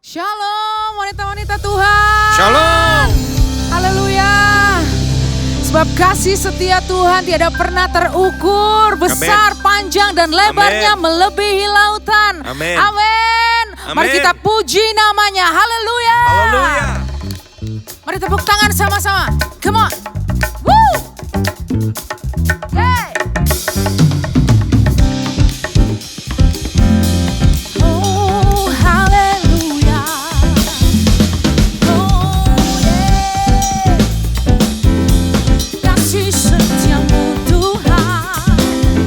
Shalom wanita-wanita Tuhan. Shalom. Haleluya. Sebab kasih setia Tuhan tiada pernah terukur, besar, panjang dan lebarnya melebihi lautan. Amin. Amin. Mari kita puji namanya. Haleluya. Haleluya. Mari tepuk tangan sama-sama. Come on. Woo. Yay. Oh, haleluya. Oh, yeah. Kasih setiamu Tuhan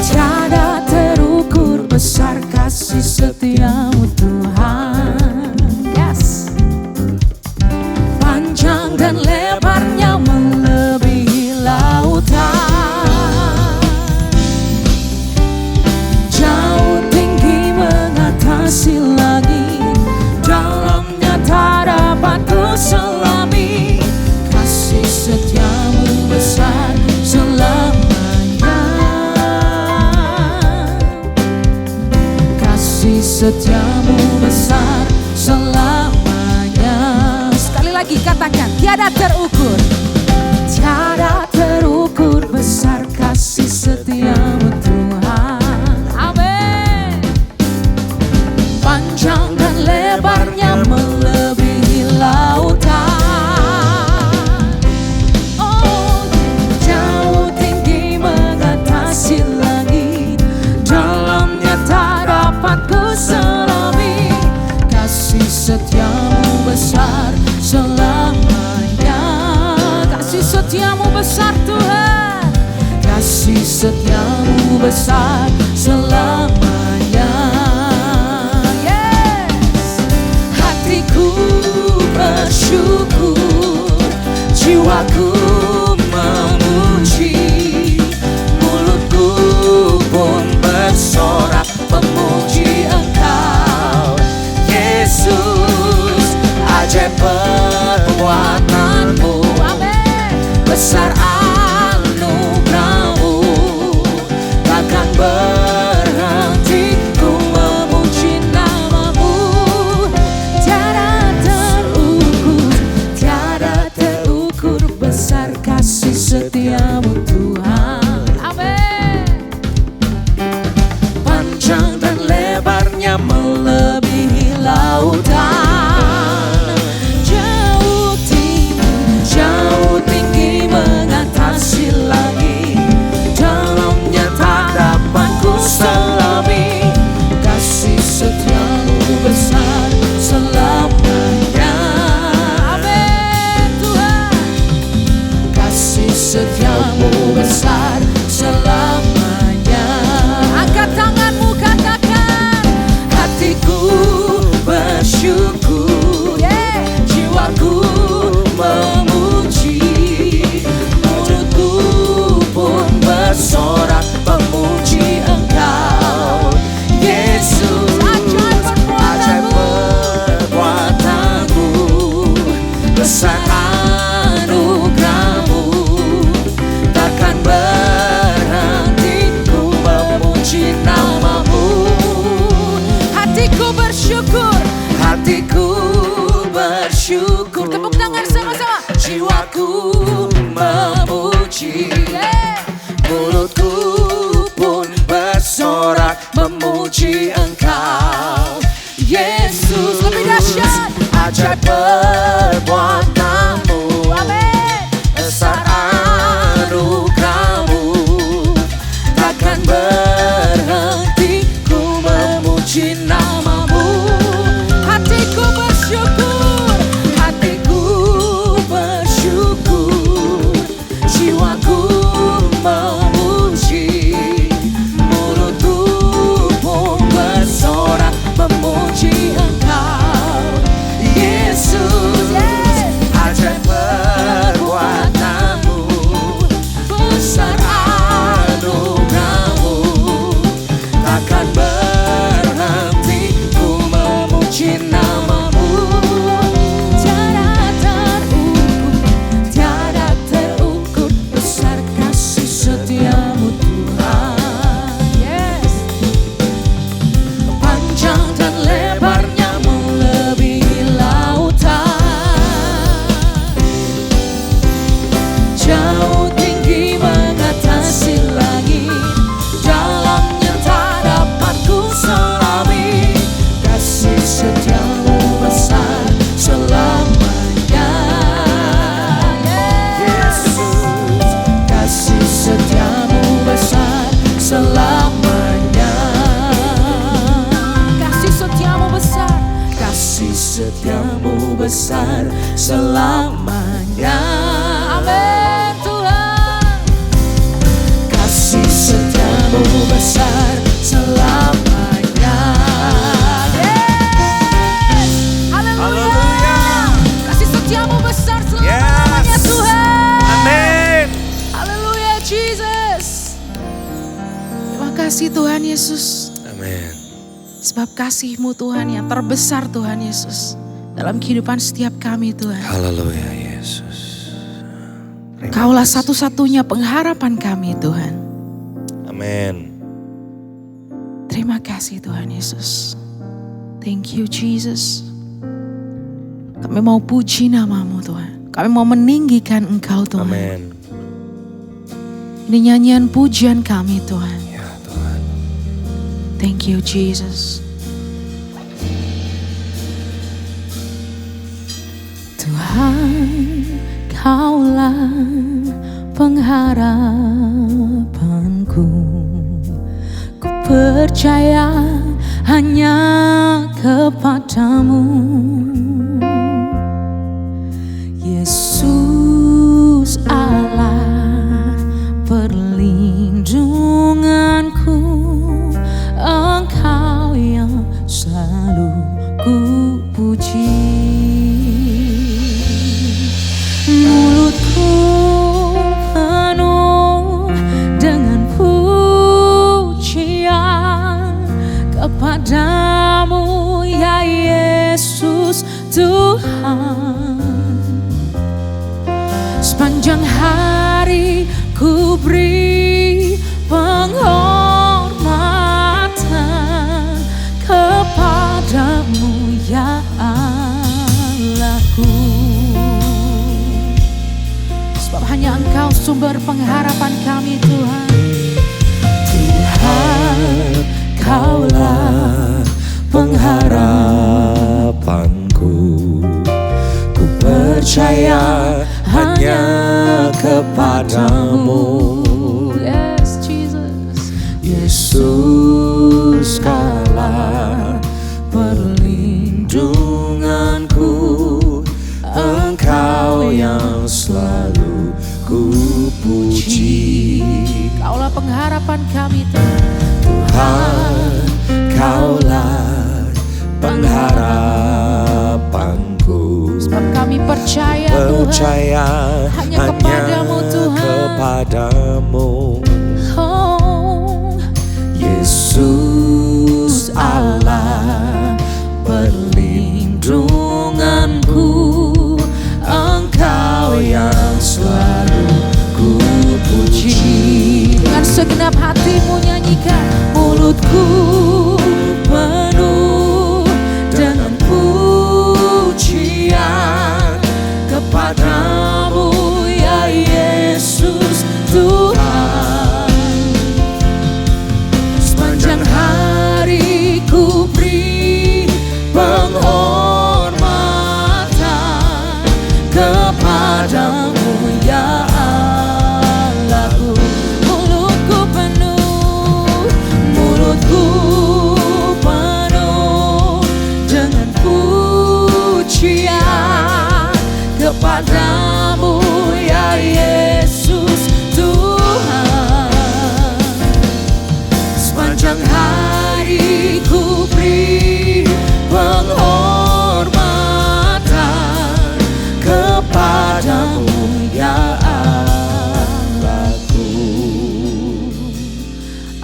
tiada terukur, besar kasih setiamu Tuhan. Yes. Panjang dan lebarnya melebihi lautan, jauh tinggi mengatasi langit, dalamnya tak dapat kuselami. Kasih setiamu besar selamanya, kasih setiamu besar selamanya. Sekali lagi katakan, tiada terukur, tiada terukur, besar kasih setiamu Tuhan. Amin. Panjang dan lebarnya melebihi lautan, oh, jauh tinggi mengatasi langit, dalamnya tak dapat kuselami. Kasih setiamu besar selamanya, kasih setiamu besar Tuhan, kasih setiamu besar selamanya. Yes. Hatiku bersyukur, jiwaku memuji, mulutku pun bersorak memuji Engkau, Yesus. Ajaib perbuatanmu, besar anugerahmu, takkan berhenti ku memuji namamu. Tiada terukur, besar kasih setiamu Tuhan. Amin. Panjang dan lebarnya melebihi lautan, jauh tinggi mengatasi langit, dalamnya tak dapat kuselami. Kasih setiamu besar selamanya. Amin Tuhan. Kasih setiamu besar selamanya. Angkat tanganmu, katakan, hatiku bersyukur, jiwaku memuji, mulutku pun bersorak memuji Engkau, Yesus. Ajaib perbuatanmu, besar anugerahmu, takkan berhenti ku memuji namamu. Hatiku bersyukur, hatiku bersyukur. Tepuk tangan sama-sama. Jiwaku memuji, mulutku pun bersorak memuji Engkau, Yesus. Lebih dahsyat. Ajaib perbuatanmu, besar anugerahmu, takkan berhenti ku memuji namamu. Hatiku bersyukur, hatiku bersyukur, jiwaku memuji, mulutku pun bersorak memuji Engkau, Yesus. Ajaib perbuatanmu, besar anugerahmu, takkan berhenti besar selamanya. Amin Tuhan. Kasih setiamu besar selamanya. Yes. Haleluya. Kasih setiamu besar selamanya Tuhan. Amin. Haleluya Jesus. Terima kasih Tuhan Yesus. Amin. Sebab kasih-Mu Tuhan yang terbesar Tuhan Yesus dalam kehidupan setiap kami Tuhan. Haleluya Yesus. Kaulah satu-satunya pengharapan kami Tuhan. Amin. Terima kasih Tuhan Yesus. Thank you Jesus. Kami mau puji nama-Mu Tuhan. Kami mau meninggikan Engkau Tuhan. Amin. Ini nyanyian pujian kami Tuhan. Ya Tuhan. Thank you Jesus. Tuhan, Kaulah pengharapanku. Ku percaya hanya kepadamu, Yesus Allah perlindunganku. Engkau yang selalu ku puji. Mulutku penuh dengan pujian kepadamu ya Yesus Tuhan. Sepanjang hari ku beri penghormatan kepadamu ya Allahku. Sebab hanya Engkau sumber pengharapan kami Tuhan. Tuhan, Kaulah pengharapanku. Ku percaya hanya kepadamu, Yes Jesus. Yesus Kaulah perlindunganku. Engkau yang selalu ku puji. Kaulah pengharapan kami Tuhan. Tuhan, Kaulah pengharapanku. Sebab kami percaya Tuhan hanya kepadamu Tuhan. Kepadamu, Oh, Yesus Allah perlindunganku. Engkau yang selalu ku puji. dengan segenap hatimu nyanyikan. Mulutku penuh dengan pujian kepadamu ya Yesus Tuhan. Sepanjang hari ku beri penghormatan kepadamu ya Allahku. Mulutku penuh dengan pujian kepadamu ya Yesus Tuhan. Sepanjang hari ku beri penghormatan kepadamu ya Allahku.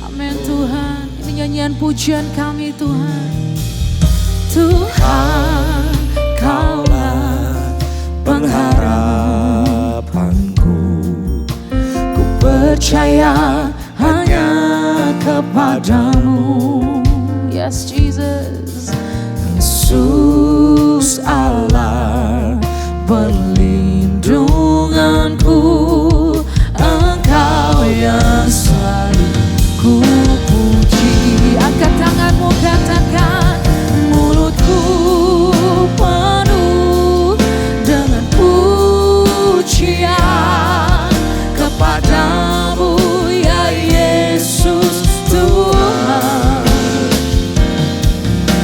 Amin Tuhan. Ini nyanyian pujian kami Tuhan. Tuhan, Kaulah pengharapanku. Ku percaya hanya kepadamu, yes Jesus. Yesus Allah perlindunganku. Engkau yang selalu ku puji. Angkat tanganmu katakan. Mulutku penuh dengan pujian kepadamu ya Yesus Tuhan.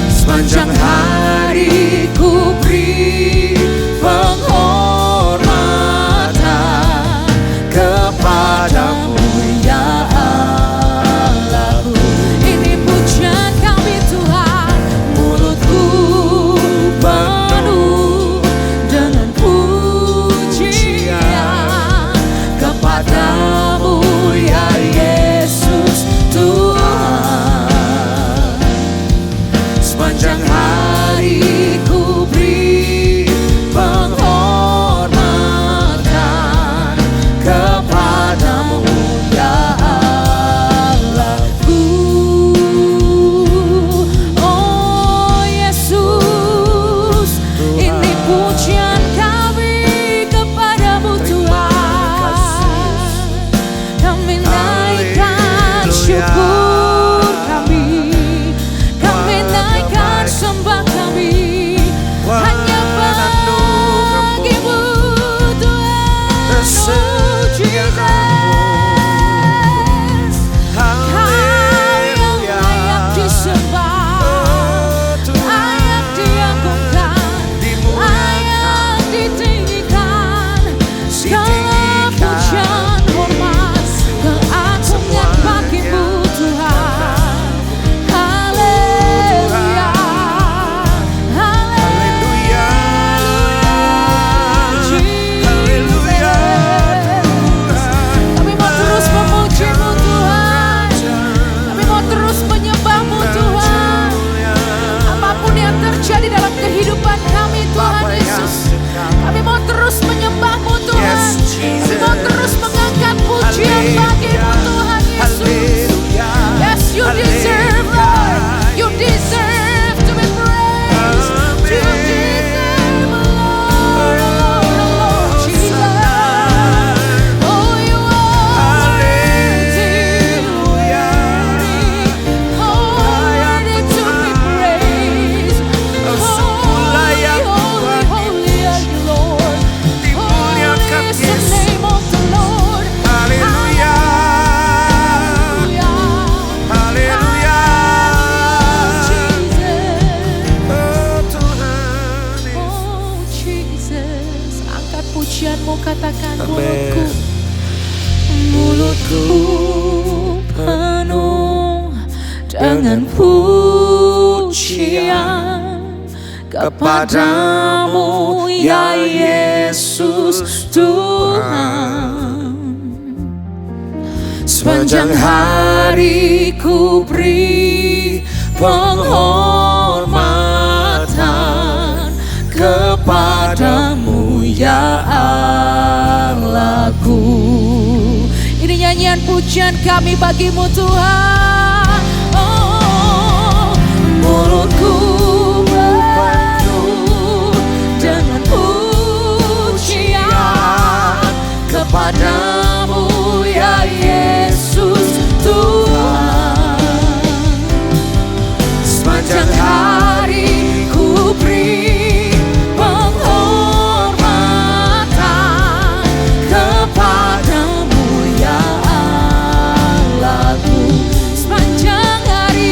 Sepanjang hari ku beri Sepanjang hari ku beri penghormatan kepadamu ya Allahku. Oh Yesus, ini pujian kami kepadamu Tuhan. Kami naikkan syukur kami, kami naikkan sembah kami hanya bagimu Tuhan. Oh Jesus, Kau yang layak disembah, layak diagungkan, layak ditinggikan. Segala pujian hormat keagungan bagimu Tuhan. Haleluya, haleluya, Jesus. Kami mau terus memujimu Tuhan, kami mau terus menyembahmu Tuhan. Apapun yang terjadi dalam kehidupan kami Tuhan Yesus, kami mau terus menyembahmu Tuhan. Kami mau terus mengangkat pujian bagimu Tuhan Yesus. Yes, you deserve Lord, you deserve to be praised. You deserve Lord, Lord Jesus. Oh, you are worthy, worthy to be praised. Holy, holy, holy are you Lord. Holy is the name of the Lord. Hallelujah. Oh Jesus, angkat pujianmu, katakan mulutku, mulutku penuh dengan pujian kepadamu ya Yesus Tuhan. Sepanjang hari ku beri penghormatan kepadamu ya Allahku. Ini nyanyian pujian kami bagimu Tuhan. Oh, mulutku penuh dengan pujian kepadamu ya Yesus Tuhan. Sepanjang hari ku beri penghormatan kepadamu ya Allahku. Sepanjang hari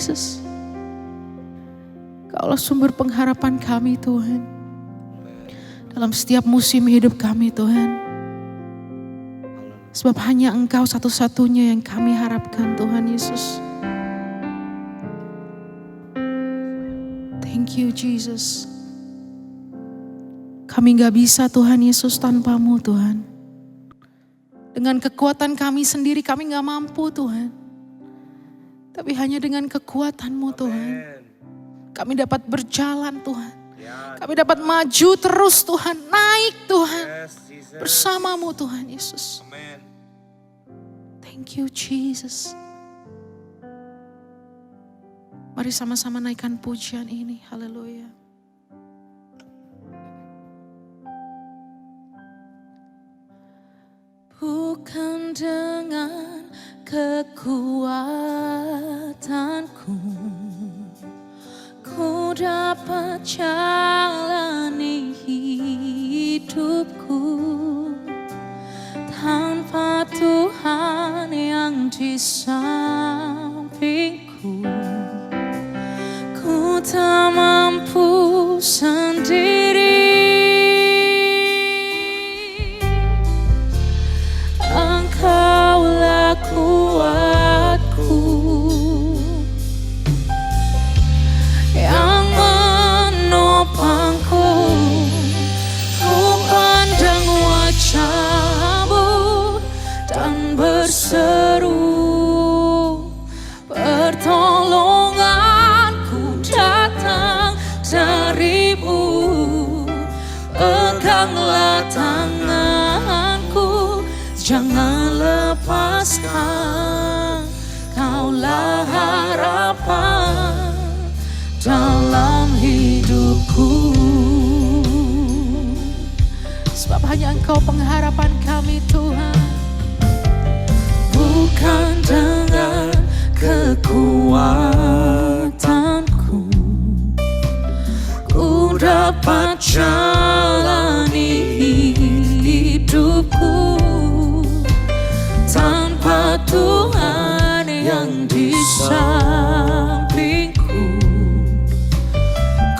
Jesus. Kaulah sumber pengharapan kami Tuhan. Dalam setiap musim hidup kami Tuhan. Sebab hanya Engkau satu-satunya yang kami harapkan Tuhan Yesus. Thank you Jesus. Kami gak bisa Tuhan Yesus tanpa-Mu Tuhan. Dengan kekuatan kami sendiri kami gak mampu Tuhan. Tapi hanya dengan kekuatan-Mu Tuhan. Kami dapat berjalan Tuhan. Kami dapat maju terus Tuhan. Naik Tuhan. Bersama-Mu Tuhan Yesus. Thank you Jesus. Mari sama-sama naikkan pujian ini. Haleluya. Bukan dengan kekuatanku ku dapat jalani hidupku tanpa Tuhan yang di sampingku. Ku tak mampu sendiri. Engkaulah kuatku yang menopangku. Ku pandang wajah-Mu dan berseru, pertolonganku datang dari-Mu. Peganglah tanganku, jangan lepaskan. Kaulah harapan dalam hidupku. Sebab hanya Engkau pengharapan kami Tuhan. Bukan dengan kekuatanku ku dapat jalani hidupku tanpa Tuhan yang di sampingku.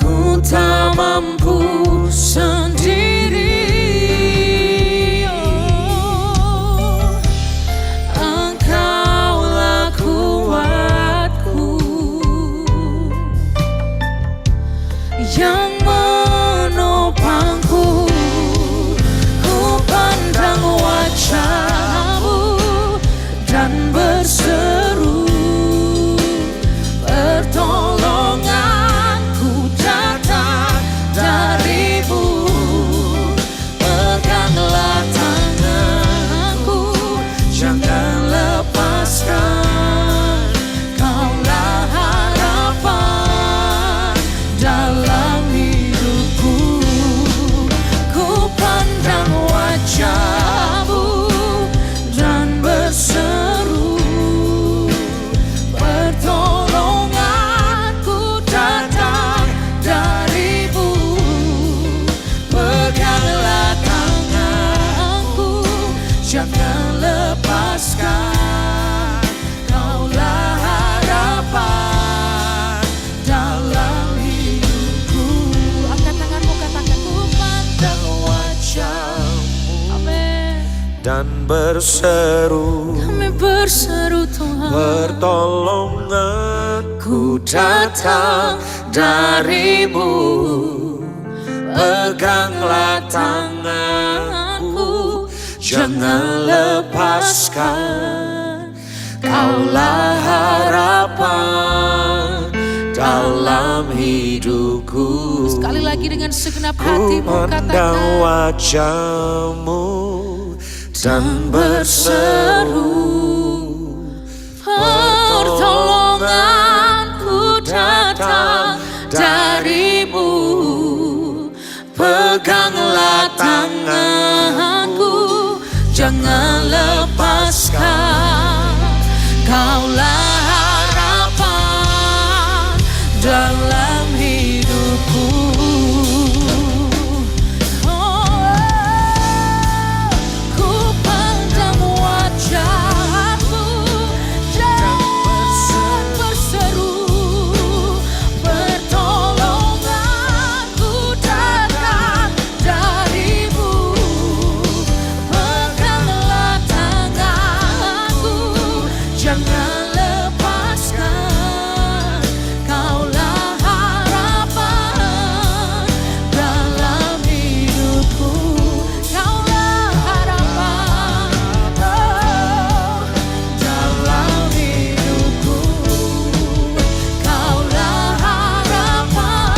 Ku tak mampu sendiri. Engkaulah kuatku yang menopangku. Ku pandang wajah-Mu dan berseru, pertolonganku datang dari-Mu. Peganglah tanganku, jangan lepaskan. Kaulah harapan dalam hidupku. Ku pandang wajah-Mu dan berseru, pertolonganku datang dari-Mu. Peganglah tanganku, jangan lepaskan. Kaulah harapan dalam hidupku. Angkat tanganmu, katakan ku pandang wajah-Mu. Amin. Dan berseru, Kami berseru Tuhan. pertolonganku datang dari-Mu. Peganglah tanganku, jangan lepaskan. Kaulah harapan dalam hidupku. Sekali lagi dengan segenap Ku hatimu pandang katakan. wajah-Mu dan berseru, Pertolonganku datang dari-Mu. Peganglah tanganku, jangan lepaskan. Kaulah harapan dalam hidupku. Ku pandang wajah jangan lepaskan. Kaulah harapan dalam hidupku, Kaulah harapan dalam hidupku, Kaulah harapan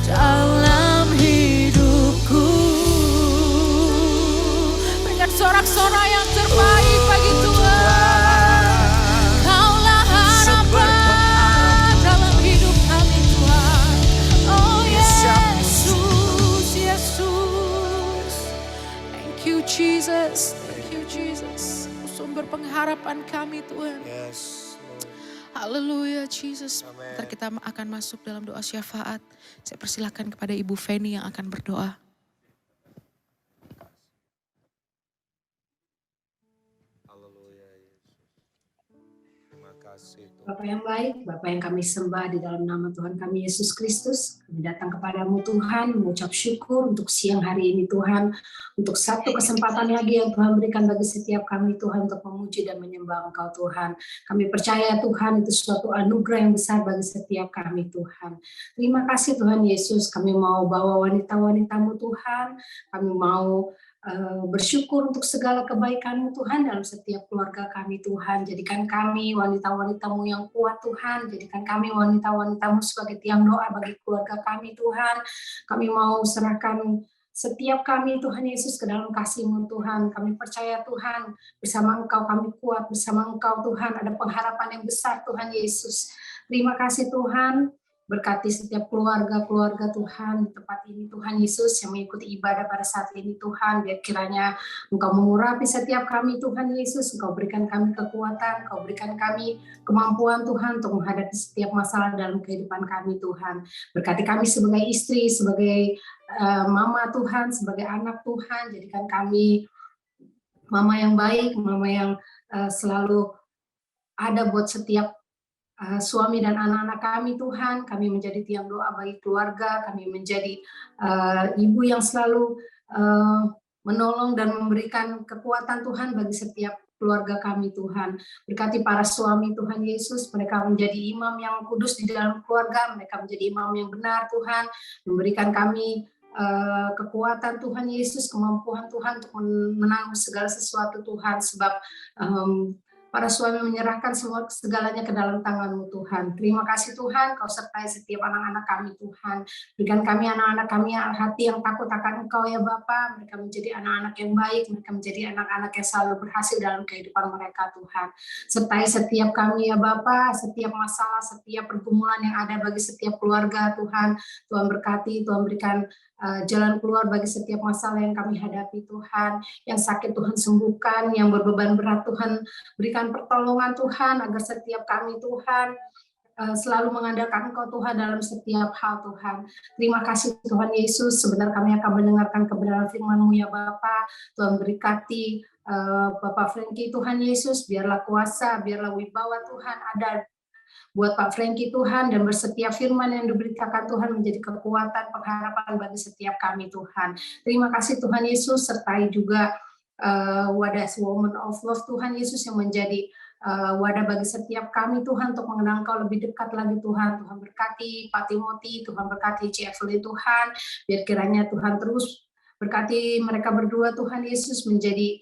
dalam hidupku. Berikan sorak-sorai yang terbaik bagi Tuhan. Kaulah harapan dalam hidup kami Tuhan. Oh Yesus, Yesus. Thank you Jesus, thank you Jesus. Sumber pengharapan kami Tuhan. Yes, Lord. Haleluya Jesus. Amen. Ntar kita akan masuk dalam doa syafaat. Saya persilakan kepada Ibu Feni yang akan berdoa. Haleluya Yesus. Terima kasih Tuhan. Bapa yang baik, Bapa yang kami sembah di dalam nama Tuhan kami Yesus Kristus. Kami datang kepadamu Tuhan, mengucap syukur untuk siang hari ini Tuhan. Untuk satu kesempatan lagi yang Tuhan berikan bagi setiap kami Tuhan untuk memuji dan menyembah Engkau Tuhan. Kami percaya Tuhan itu suatu anugerah yang besar bagi setiap kami Tuhan. Terima kasih Tuhan Yesus, kami mau bawa wanita-wanita-Mu Tuhan. Kami mau bersyukur untuk segala kebaikan-Mu Tuhan dalam setiap keluarga kami Tuhan. Jadikan kami wanita-wanita-Mu yang kuat Tuhan. Jadikan kami wanita-wanita-Mu sebagai tiang doa bagi keluarga kami Tuhan. Kami mau serahkan setiap kami Tuhan Yesus ke dalam kasih-Mu Tuhan. Kami percaya Tuhan bersama Engkau kami kuat. Bersama Engkau Tuhan ada pengharapan yang besar Tuhan Yesus. Terima kasih Tuhan. Berkati setiap keluarga-keluarga Tuhan di tempat ini Tuhan Yesus yang mengikuti ibadah pada saat ini Tuhan. Biar kiranya Engkau mengurapi setiap kami Tuhan Yesus. Engkau berikan kami kekuatan, Engkau berikan kami kemampuan Tuhan untuk menghadapi setiap masalah dalam kehidupan kami Tuhan. Berkati kami sebagai istri, sebagai mama Tuhan, sebagai anak Tuhan. Jadikan kami mama yang baik, mama yang selalu ada buat setiap suami dan anak-anak kami Tuhan. Kami menjadi tiang doa bagi keluarga, kami menjadi ibu yang selalu menolong dan memberikan kekuatan Tuhan bagi setiap keluarga kami Tuhan. Berkati para suami Tuhan Yesus, mereka menjadi imam yang kudus di dalam keluarga, mereka menjadi imam yang benar Tuhan, memberikan kami kekuatan Tuhan Yesus, kemampuan Tuhan untuk menanggung segala sesuatu Tuhan, sebab para suami menyerahkan semua segalanya ke dalam tangan-Mu Tuhan. Terima kasih Tuhan, Kau sertai setiap anak-anak kami Tuhan. Berikan kami anak-anak kami hati yang takut akan Engkau ya Bapa. Mereka menjadi anak-anak yang baik, mereka menjadi anak-anak yang selalu berhasil dalam kehidupan mereka Tuhan. Sertai setiap kami ya Bapa, setiap masalah, setiap pergumulan yang ada bagi setiap keluarga Tuhan. Tuhan berkati, Tuhan berikan jalan keluar bagi setiap masalah yang kami hadapi Tuhan. Yang sakit Tuhan sembuhkan, yang berbeban berat Tuhan berikan pertolongan Tuhan, agar setiap kami Tuhan selalu mengandalkan Engkau Tuhan dalam setiap hal Tuhan. Terima kasih Tuhan Yesus, sebentar kami akan mendengarkan kebenaran firman-Mu ya Bapa. Tuhan berkati Bapak Frankie Tuhan Yesus, biarlah kuasa, biarlah wibawa Tuhan ada buat Pak Frankie Tuhan, dan bersetia firman yang diberitakan Tuhan menjadi kekuatan pengharapan bagi setiap kami Tuhan. Terima kasih Tuhan Yesus, sertai juga wadah Woman of Love Tuhan Yesus yang menjadi wadah bagi setiap kami Tuhan untuk mengenal Engkau lebih dekat lagi Tuhan. Tuhan berkati Pak Timothy, Tuhan berkati C. Evelyn Tuhan, biar kiranya Tuhan terus berkati mereka berdua Tuhan Yesus menjadi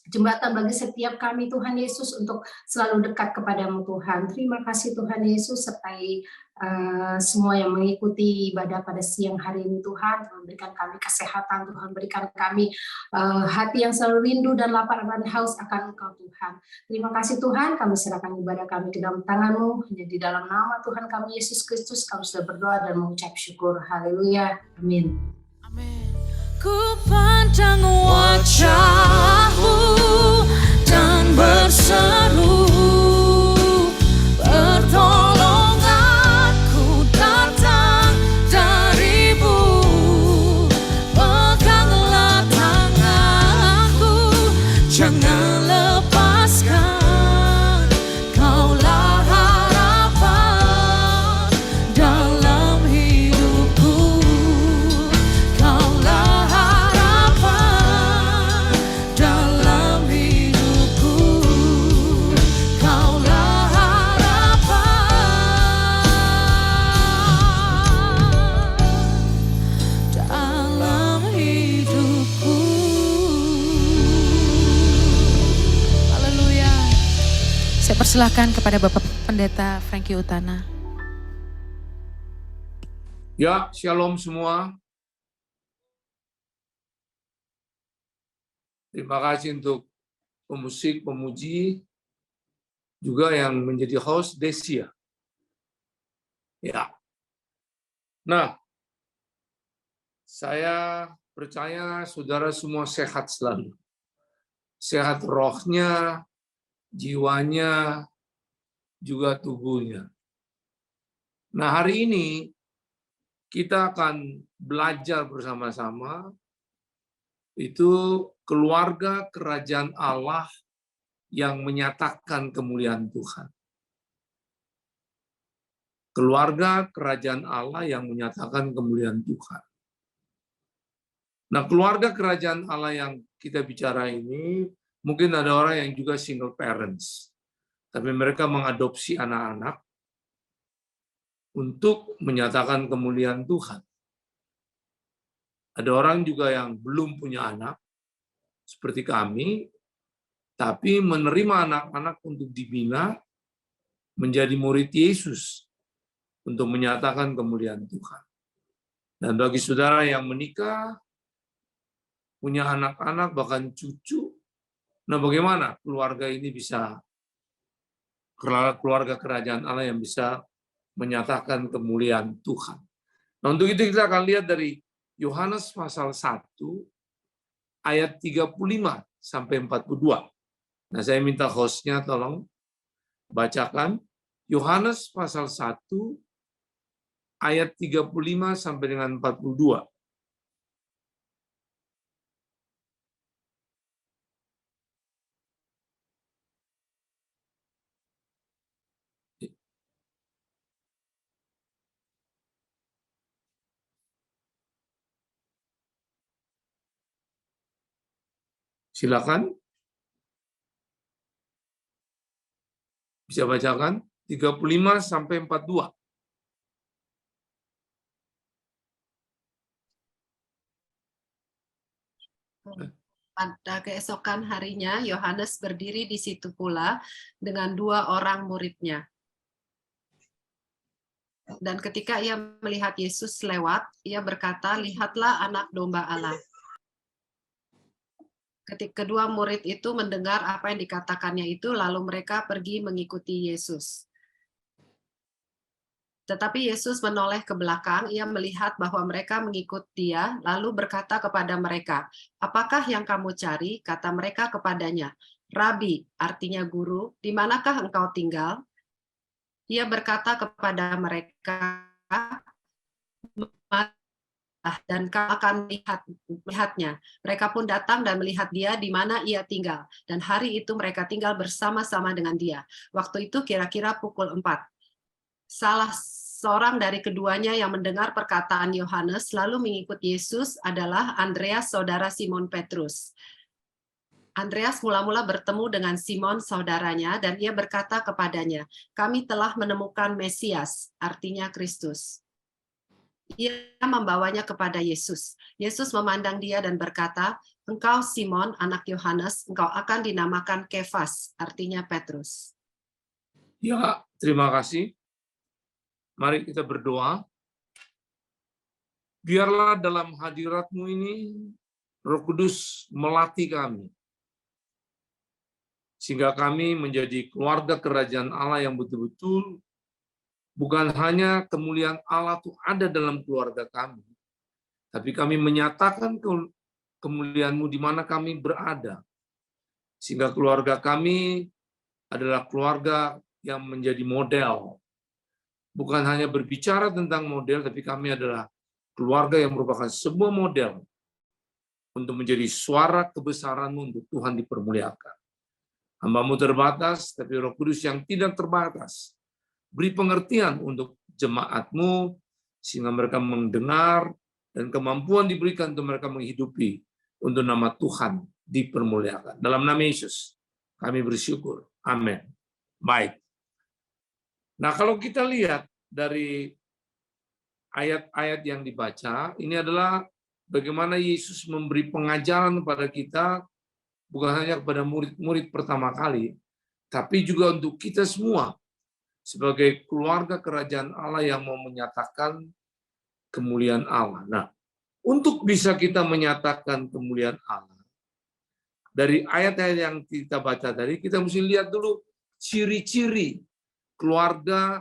jembatan bagi setiap kami Tuhan Yesus untuk selalu dekat kepadamu Tuhan. Terima kasih Tuhan Yesus, sertai semua yang mengikuti ibadah pada siang hari ini Tuhan. Tuhan berikan kami kesehatan, Tuhan berikan kami hati yang selalu rindu dan lapar dan haus akan Engkau Tuhan. Terima kasih Tuhan, kami serahkan ibadah kami ke dalam tangan-Mu. Hanya di dalam nama Tuhan kami Yesus Kristus kami sudah berdoa dan mengucap syukur. Haleluya. Amin. Amin. Ku pandang wajah-Mu dan berseru, pertolonganku datang dari-Mu. Peganglah tanganku, jangan lepaskan. Kaulah harapan dalam hidupku. Kaulah harapan persilahkan kepada Bapak Pendeta Frankie Utana. Ya, shalom semua. Terima kasih untuk pemusik, pemuji, juga yang menjadi host Desia. Ya. Nah, saya percaya saudara semua sehat selalu. Sehat rohnya, jiwanya, juga tubuhnya. Nah, hari ini kita akan belajar bersama-sama itu keluarga kerajaan Allah yang menyatakan kemuliaan Tuhan. Keluarga kerajaan Allah yang menyatakan kemuliaan Tuhan. Nah, keluarga kerajaan Allah yang kita bicara ini, mungkin ada orang yang juga single parents, tapi mereka mengadopsi anak-anak untuk menyatakan kemuliaan Tuhan. Ada orang juga yang belum punya anak, seperti kami, tapi menerima anak-anak untuk dibina menjadi murid Yesus untuk menyatakan kemuliaan Tuhan. Dan bagi saudara yang menikah, punya anak-anak, bahkan cucu, nah bagaimana keluarga ini bisa, keluarga kerajaan Allah yang bisa menyatakan kemuliaan Tuhan. Nah, untuk itu kita akan lihat dari Yohanes pasal 1 ayat 35 sampai 42. Nah, saya minta hostnya tolong bacakan Yohanes pasal 1 ayat 35 sampai dengan 42. Silakan. Bisa bacakan 35 sampai 42. Pada keesokan harinya, Yohanes berdiri di situ pula dengan 2 orang muridnya. Dan ketika ia melihat Yesus lewat, ia berkata, "Lihatlah anak domba Allah." Ketika kedua murid itu mendengar apa yang dikatakannya itu, lalu mereka pergi mengikuti Yesus. Tetapi Yesus menoleh ke belakang, ia melihat bahwa mereka mengikut dia, lalu berkata kepada mereka, "Apakah yang kamu cari?" Kata mereka kepadanya, "Rabi," artinya guru, "di manakah engkau tinggal?" Ia berkata kepada mereka, "Dan kau akan melihatnya." Mereka pun datang dan melihat dia di mana ia tinggal. Dan hari itu mereka tinggal bersama-sama dengan dia. Waktu itu kira-kira pukul 4. Salah seorang dari keduanya yang mendengar perkataan Yohanes lalu mengikut Yesus adalah Andreas, saudara Simon Petrus. Andreas mula-mula bertemu dengan Simon, saudaranya, dan ia berkata kepadanya, "Kami telah menemukan Mesias," artinya Kristus. Ia membawanya kepada Yesus. Yesus memandang dia dan berkata, "Engkau Simon, anak Yohanes, engkau akan dinamakan Kefas," artinya Petrus. Ya, terima kasih. Mari kita berdoa. Biarlah dalam hadirat-Mu ini, Roh Kudus melatih kami, sehingga kami menjadi keluarga kerajaan Allah yang betul-betul bukan hanya kemuliaan Allah itu ada dalam keluarga kami, tapi kami menyatakan kemuliaan-Mu di mana kami berada, sehingga keluarga kami adalah keluarga yang menjadi model. Bukan hanya berbicara tentang model, tapi kami adalah keluarga yang merupakan sebuah model untuk menjadi suara kebesaran-Mu untuk Tuhan dipermuliakan. Hamba-Mu terbatas, tapi Roh Kudus yang tidak terbatas, beri pengertian untuk jemaat-Mu, sehingga mereka mendengar, dan kemampuan diberikan untuk mereka menghidupi, untuk nama Tuhan dipermuliakan. Dalam nama Yesus, kami bersyukur. Amin. Baik. Nah, kalau kita lihat dari ayat-ayat yang dibaca, ini adalah bagaimana Yesus memberi pengajaran kepada kita, bukan hanya kepada murid-murid pertama kali, tapi juga untuk kita semua sebagai keluarga kerajaan Allah yang mau menyatakan kemuliaan Allah. Nah, untuk bisa kita menyatakan kemuliaan Allah, dari ayat-ayat yang kita baca tadi, kita mesti lihat dulu ciri-ciri keluarga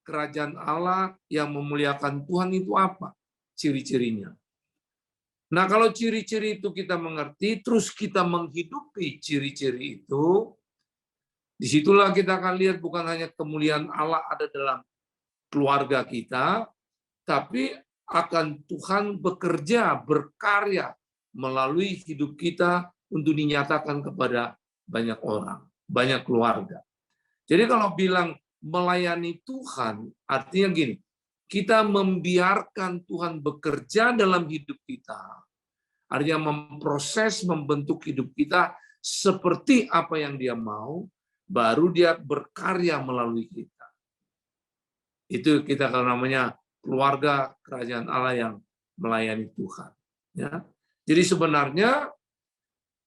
kerajaan Allah yang memuliakan Tuhan itu apa? Ciri-cirinya. Nah, kalau ciri-ciri itu kita mengerti, terus kita menghidupi ciri-ciri itu, disitulah kita akan lihat bukan hanya kemuliaan Allah ada dalam keluarga kita, tapi akan Tuhan bekerja, berkarya melalui hidup kita untuk dinyatakan kepada banyak orang, banyak keluarga. Jadi kalau bilang melayani Tuhan, artinya gini, kita membiarkan Tuhan bekerja dalam hidup kita, artinya memproses, membentuk hidup kita seperti apa yang Dia mau, baru Dia berkarya melalui kita. Itu kita kalau namanya keluarga kerajaan Allah yang melayani Tuhan. Ya. Jadi sebenarnya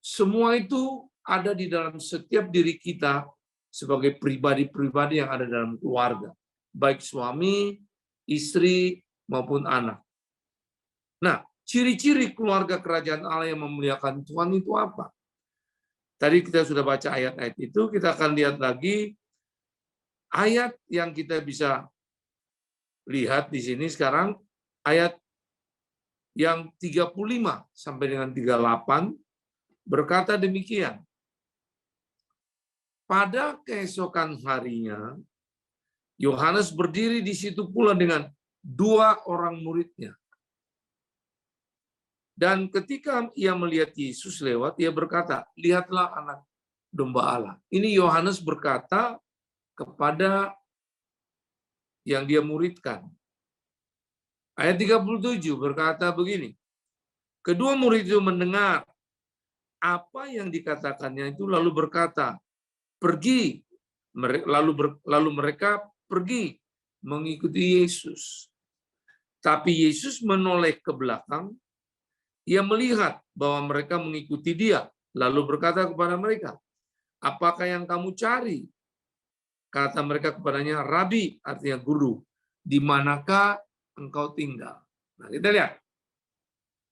semua itu ada di dalam setiap diri kita sebagai pribadi-pribadi yang ada dalam keluarga, baik suami, istri, maupun anak. Nah, ciri-ciri keluarga kerajaan Allah yang memuliakan Tuhan itu apa? Tadi kita sudah baca ayat-ayat itu, kita akan lihat lagi ayat yang kita bisa lihat di sini sekarang, ayat yang 35 sampai dengan 38 berkata demikian. Pada keesokan harinya, Yohanes berdiri di situ pula dengan 2 orang muridnya. Dan ketika ia melihat Yesus lewat, ia berkata, lihatlah anak domba Allah. Ini Yohanes berkata kepada yang dia muridkan. Ayat 37 berkata begini, kedua murid itu mendengar apa yang dikatakannya itu lalu berkata, pergi. Lalu mereka pergi mengikuti Yesus. Tapi Yesus menoleh ke belakang, ia melihat bahwa mereka mengikuti Dia, lalu berkata kepada mereka, apakah yang kamu cari? Kata mereka kepadanya, Rabi, artinya guru, di manakah engkau tinggal? Nah, kita lihat.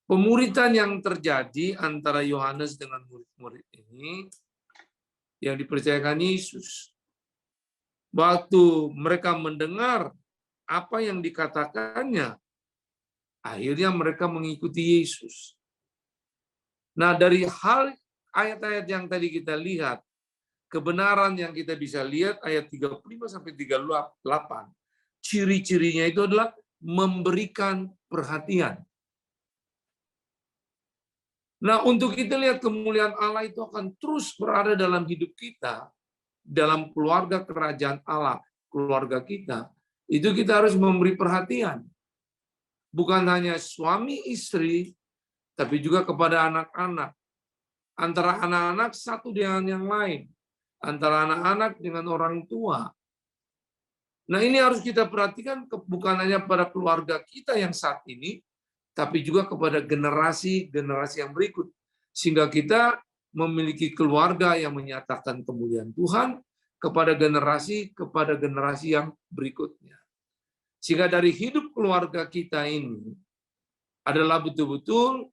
Pemuritan yang terjadi antara Yohanes dengan murid-murid ini yang dipercayakan Yesus. Waktu mereka mendengar apa yang dikatakannya, akhirnya mereka mengikuti Yesus. Nah, dari hal ayat-ayat yang tadi kita lihat, kebenaran yang kita bisa lihat ayat 35 sampai 38, ciri-cirinya itu adalah memberikan perhatian. Nah, untuk kita lihat kemuliaan Allah itu akan terus berada dalam hidup kita, dalam keluarga kerajaan Allah, keluarga kita, itu kita harus memberi perhatian. Bukan hanya suami istri, tapi juga kepada anak-anak. Antara anak-anak satu dengan yang lain. Antara anak-anak dengan orang tua. Nah, ini harus kita perhatikan bukan hanya pada keluarga kita yang saat ini, tapi juga kepada generasi-generasi yang berikut. Sehingga kita memiliki keluarga yang menyatakan kemuliaan Tuhan kepada generasi yang berikutnya. Sehingga dari hidup keluarga kita ini adalah betul-betul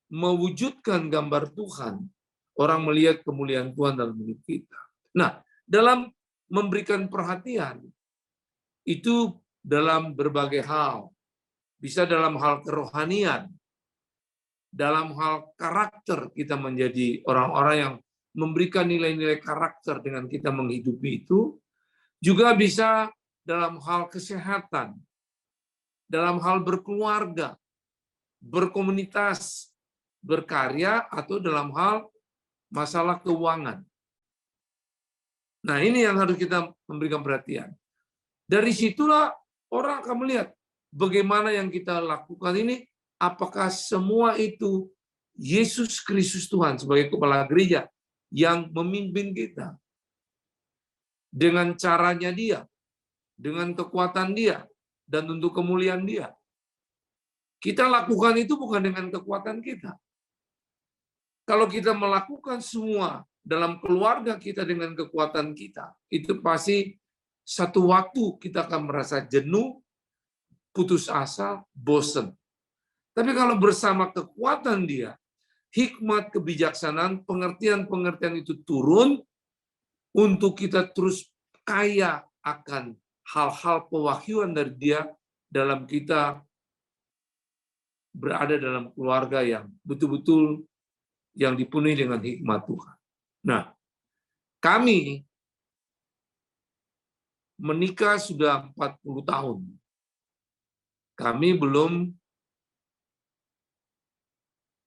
mewujudkan gambar Tuhan. Orang melihat kemuliaan Tuhan dalam hidup kita. Nah, dalam memberikan perhatian, itu dalam berbagai hal. Bisa dalam hal kerohanian, dalam hal karakter kita menjadi orang-orang yang memberikan nilai-nilai karakter dengan kita menghidupi itu, juga bisa dalam hal kesehatan, dalam hal berkeluarga, berkomunitas, berkarya, atau dalam hal masalah keuangan. Nah, ini yang harus kita memberikan perhatian. Dari situlah orang akan melihat bagaimana yang kita lakukan ini, apakah semua itu Yesus Kristus Tuhan sebagai kepala gereja yang memimpin kita. Dengan caranya Dia, dengan kekuatan Dia, dan untuk kemuliaan Dia. Kita lakukan itu bukan dengan kekuatan kita. Kalau kita melakukan semua dalam keluarga kita dengan kekuatan kita, itu pasti satu waktu kita akan merasa jenuh, putus asa, bosan. Tapi kalau bersama kekuatan dia, hikmat, kebijaksanaan, pengertian-pengertian itu turun untuk kita terus kaya akan hal-hal pewahyuan dari dia dalam kita berada dalam keluarga yang betul-betul yang dipenuhi dengan hikmat Tuhan. Nah, kami menikah sudah 40 tahun. Kami belum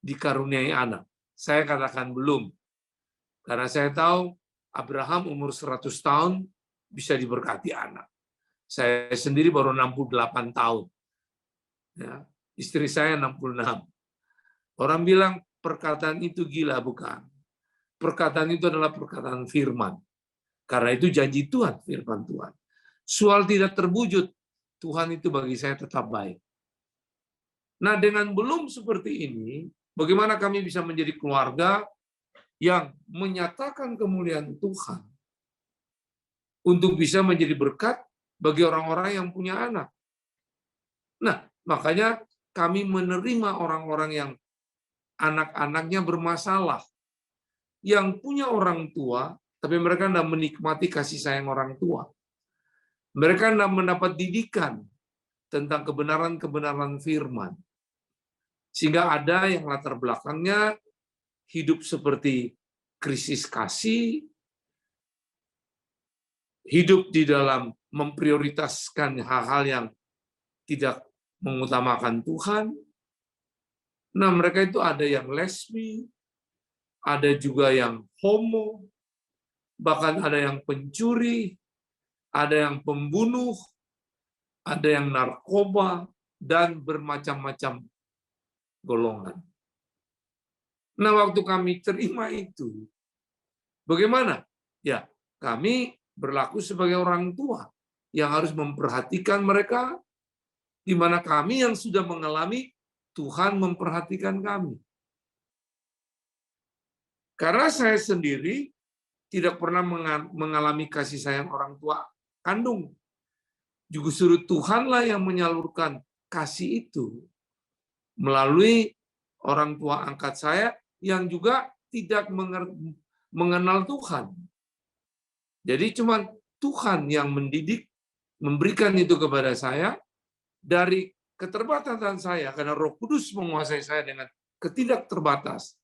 dikaruniai anak. Saya katakan belum. Karena saya tahu Abraham umur 100 tahun bisa diberkati anak. Saya sendiri baru 68 tahun. Ya, istri saya 66. Orang bilang perkataan itu gila, bukan. Perkataan itu adalah perkataan firman. Karena itu janji Tuhan, firman Tuhan. Soal tidak terwujud, Tuhan itu bagi saya tetap baik. Nah, dengan belum seperti ini, bagaimana kami bisa menjadi keluarga yang menyatakan kemuliaan Tuhan untuk bisa menjadi berkat bagi orang-orang yang punya anak. Nah, makanya kami menerima orang-orang yang anak-anaknya bermasalah, yang punya orang tua, tapi mereka tidak menikmati kasih sayang orang tua. Mereka tidak mendapat didikan tentang kebenaran-kebenaran firman. Sehingga ada yang latar belakangnya hidup seperti krisis kasih, hidup di dalam memprioritaskan hal-hal yang tidak mengutamakan Tuhan. Nah, mereka itu ada yang lesbi, ada juga yang homo, bahkan ada yang pencuri, ada yang pembunuh, ada yang narkoba, dan bermacam-macam golongan. Nah, waktu kami terima itu, bagaimana? Ya, kami berlaku sebagai orang tua yang harus memperhatikan mereka, di mana kami yang sudah mengalami, Tuhan memperhatikan kami. Karena saya sendiri tidak pernah mengalami kasih sayang orang tua kandung. Justru Tuhanlah yang menyalurkan kasih itu melalui orang tua angkat saya yang juga tidak mengenal Tuhan. Jadi cuma Tuhan yang mendidik, memberikan itu kepada saya dari keterbatasan saya, karena Roh Kudus menguasai saya dengan ketidakterbatas.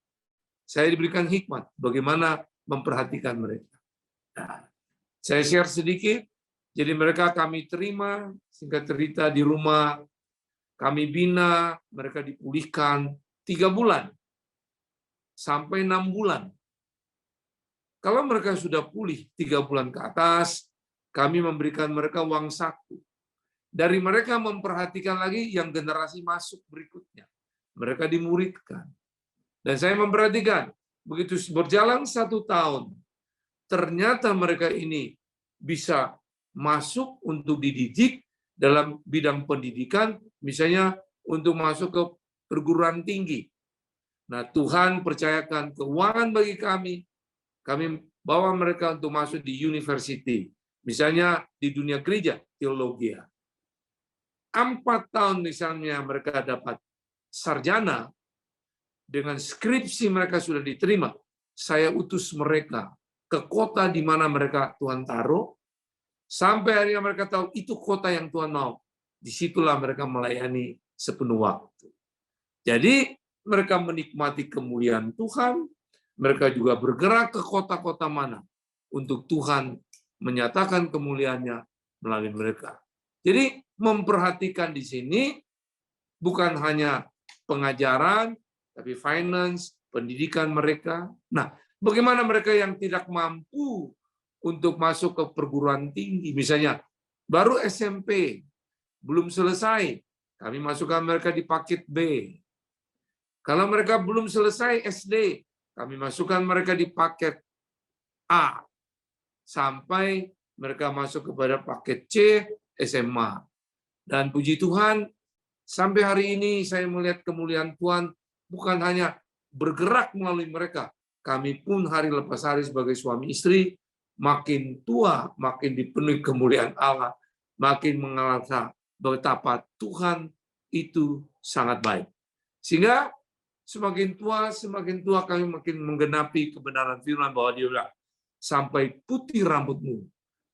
Saya diberikan hikmat bagaimana memperhatikan mereka. Nah, saya share sedikit. Jadi mereka kami terima, singkat cerita di rumah, kami bina, mereka dipulihkan 3 bulan sampai 6 bulan. Kalau mereka sudah pulih 3 bulan ke atas, kami memberikan mereka uang saku. Dari mereka memperhatikan lagi yang generasi masuk berikutnya. Mereka dimuridkan. Dan saya memperhatikan, begitu berjalan 1 tahun, ternyata mereka ini bisa masuk untuk dididik dalam bidang pendidikan, misalnya untuk masuk ke perguruan tinggi. Nah, Tuhan percayakan keuangan bagi kami bawa mereka untuk masuk di university, misalnya di dunia gereja, teologi. 4 tahun misalnya mereka dapat sarjana, dengan skripsi mereka sudah diterima, saya utus mereka ke kota di mana mereka Tuhan taruh, sampai akhirnya mereka tahu itu kota yang Tuhan mau. Disitulah mereka melayani sepenuh waktu. Jadi mereka menikmati kemuliaan Tuhan, mereka juga bergerak ke kota-kota mana untuk Tuhan menyatakan kemuliaannya melalui mereka. Jadi memperhatikan di sini bukan hanya pengajaran, tapi finance, pendidikan mereka. Nah, bagaimana mereka yang tidak mampu untuk masuk ke perguruan tinggi, misalnya baru SMP, belum selesai, kami masukkan mereka di paket B. Kalau mereka belum selesai SD, kami masukkan mereka di paket A, sampai mereka masuk kepada paket C, SMA. Dan puji Tuhan, sampai hari ini saya melihat kemuliaan Tuhan bukan hanya bergerak melalui mereka, kami pun hari lepas hari sebagai suami istri makin tua, makin dipenuhi kemuliaan Allah, makin mengerasa betapa Tuhan itu sangat baik. Sehingga semakin tua kami makin menggenapi kebenaran firman bahwa dia bilang, sampai putih rambutmu,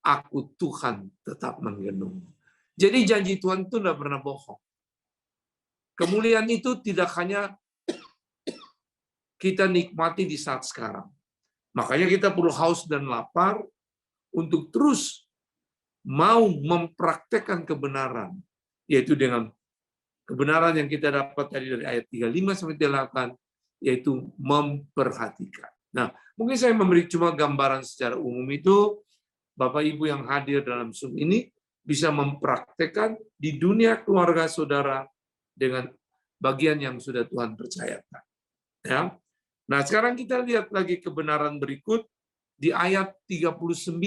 aku Tuhan tetap menggenung. Jadi janji Tuhan itu tidak pernah bohong. Kemuliaan itu tidak hanya kita nikmati di saat sekarang. Makanya kita perlu haus dan lapar untuk terus mau mempraktekkan kebenaran, yaitu dengan kebenaran yang kita dapat tadi dari ayat 35-38, yaitu memperhatikan. Nah, mungkin saya memberi cuma gambaran secara umum itu, Bapak Ibu yang hadir dalam Zoom ini bisa mempraktekkan di dunia keluarga saudara dengan bagian yang sudah Tuhan percayakan. Ya. Nah, sekarang kita lihat lagi kebenaran berikut di ayat 39.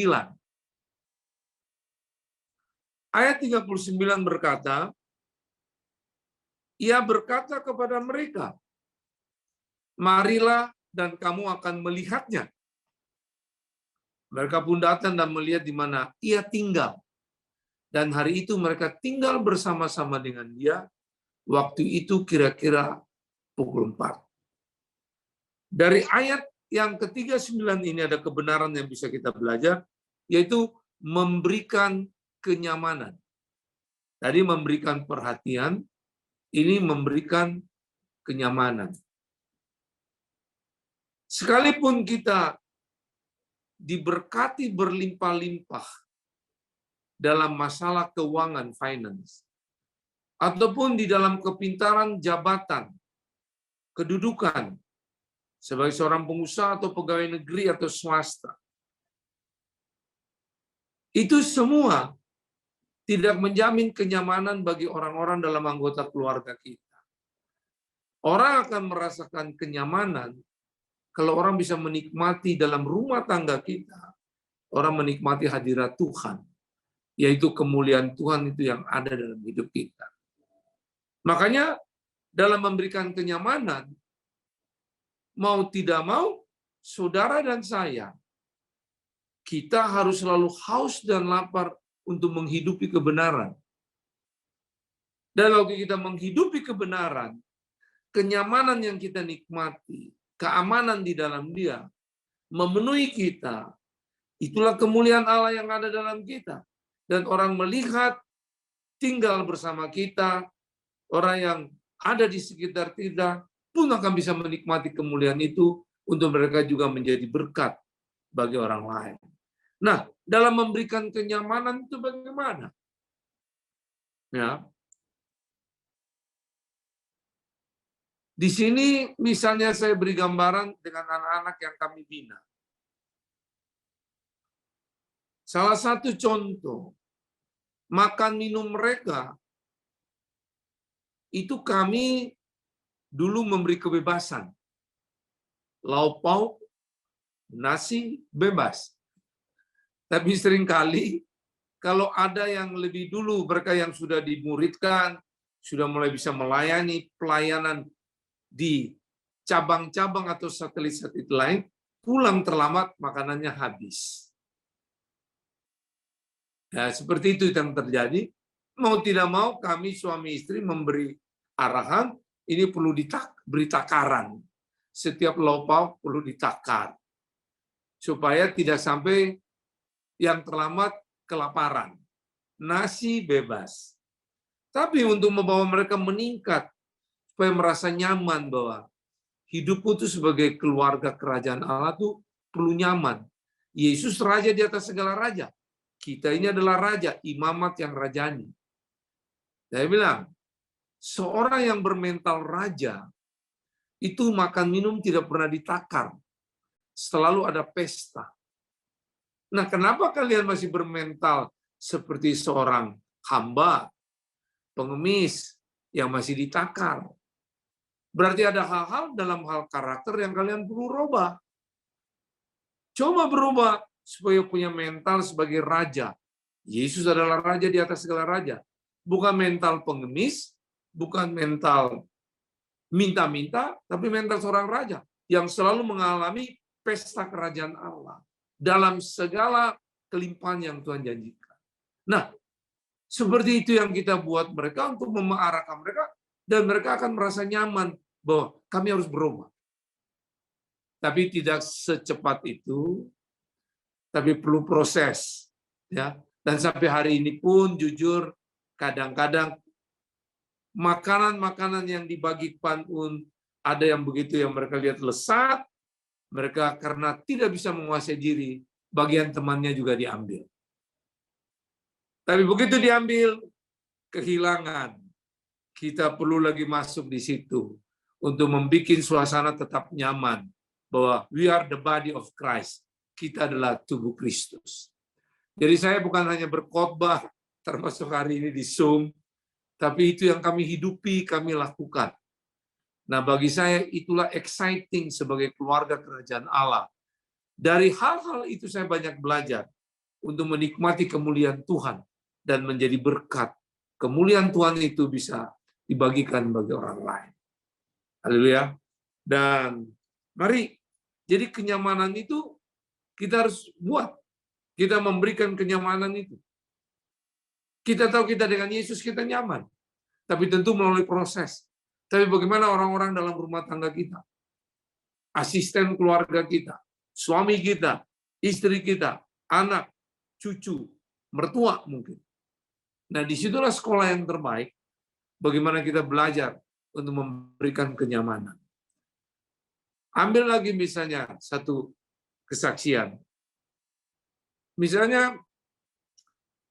Ayat 39 berkata, ia berkata kepada mereka, marilah dan kamu akan melihatnya. Mereka pun datang dan melihat di mana ia tinggal. Dan hari itu mereka tinggal bersama-sama dengan dia. Waktu itu kira-kira pukul 4. Dari ayat yang ke-39 ini ada kebenaran yang bisa kita belajar, yaitu memberikan kenyamanan. Tadi memberikan perhatian, ini memberikan kenyamanan. Sekalipun kita diberkati berlimpah-limpah dalam masalah keuangan, finance, ataupun di dalam kepintaran jabatan, kedudukan, sebagai seorang pengusaha atau pegawai negeri atau swasta. Itu semua tidak menjamin kenyamanan bagi orang-orang dalam anggota keluarga kita. Orang akan merasakan kenyamanan kalau orang bisa menikmati dalam rumah tangga kita, orang menikmati hadirat Tuhan, yaitu kemuliaan Tuhan itu yang ada dalam hidup kita. Makanya dalam memberikan kenyamanan, mau tidak mau, saudara dan saya, kita harus selalu haus dan lapar untuk menghidupi kebenaran. Dan waktu kita menghidupi kebenaran, kenyamanan yang kita nikmati, keamanan di dalam dia, memenuhi kita, itulah kemuliaan Allah yang ada dalam kita. Dan orang melihat, tinggal bersama kita, orang yang ada di sekitar kita, pun akan bisa menikmati kemuliaan itu untuk mereka juga menjadi berkat bagi orang lain. Nah, dalam memberikan kenyamanan itu bagaimana? Ya. Di sini misalnya saya beri gambaran dengan anak-anak yang kami bina. Salah satu contoh, makan minum mereka, itu kami dulu memberi kebebasan. Lauk pauk, nasi, bebas. Tapi seringkali kalau ada yang lebih dulu, mereka yang sudah dimuridkan, sudah mulai bisa melayani pelayanan di cabang-cabang atau satelit-satelit lain, pulang terlambat, makanannya habis. Ya, seperti itu yang terjadi. Mau tidak mau, kami suami istri memberi arahan, ini perlu beri takaran. Setiap lauk pauk perlu ditakar. Supaya tidak sampai yang terlambat kelaparan. Nasi bebas. Tapi untuk membawa mereka meningkat, supaya merasa nyaman bahwa hidupku itu sebagai keluarga kerajaan Allah itu perlu nyaman. Yesus raja di atas segala raja. Kita ini adalah raja, imamat yang rajani. Saya bilang, seorang yang bermental raja, itu makan minum tidak pernah ditakar. Selalu ada pesta. Nah, kenapa kalian masih bermental seperti seorang hamba, pengemis, yang masih ditakar? Berarti ada hal-hal dalam hal karakter yang kalian perlu rubah. Coba berubah supaya punya mental sebagai raja. Yesus adalah raja di atas segala raja. Bukan mental pengemis, bukan mental minta-minta, tapi mental seorang raja. yang selalu mengalami pesta kerajaan Allah dalam segala kelimpahan yang Tuhan janjikan. Nah, seperti itu yang kita buat mereka untuk mengarahkan mereka, dan mereka akan merasa nyaman bahwa kami harus berubah. Tapi tidak secepat itu, tapi perlu proses, ya. Dan sampai hari ini pun jujur kadang-kadang makanan-makanan yang dibagikan pun ada yang begitu yang mereka lihat lesat, mereka karena tidak bisa menguasai diri, bagian temannya juga diambil. Tapi begitu diambil, kehilangan. Kita perlu lagi masuk di situ untuk membuat suasana tetap nyaman bahwa we are the body of Christ. Kita adalah tubuh Kristus. Jadi saya bukan hanya berkhotbah, termasuk hari ini di Zoom, tapi itu yang kami hidupi, kami lakukan. Nah, bagi saya itulah exciting sebagai keluarga kerajaan Allah. Dari hal-hal itu saya banyak belajar untuk menikmati kemuliaan Tuhan dan menjadi berkat. Kemuliaan Tuhan itu bisa dibagikan bagi orang lain. Haleluya. Dan mari, jadi kenyamanan itu kita harus buat. Kita memberikan kenyamanan itu. Kita tahu kita dengan Yesus kita nyaman. Tapi tentu melalui proses. Tapi bagaimana orang-orang dalam rumah tangga kita? Asisten keluarga kita, suami kita, istri kita, anak, cucu, mertua mungkin. Nah, disitulah sekolah yang terbaik. Bagaimana kita belajar untuk memberikan kenyamanan. Ambil lagi misalnya satu kesaksian. Misalnya,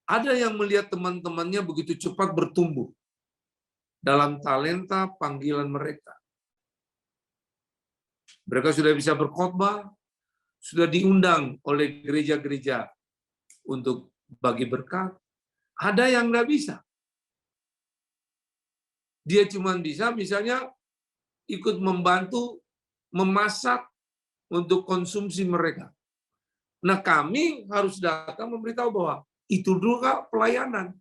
ada yang melihat teman-temannya begitu cepat bertumbuh dalam talenta panggilan mereka. Mereka sudah bisa berkhotbah, sudah diundang oleh gereja-gereja untuk bagi berkat. Ada yang nggak bisa. Dia cuma bisa misalnya ikut membantu memasak untuk konsumsi mereka. Nah, kami harus datang memberitahu bahwa itu dulu pelayanan.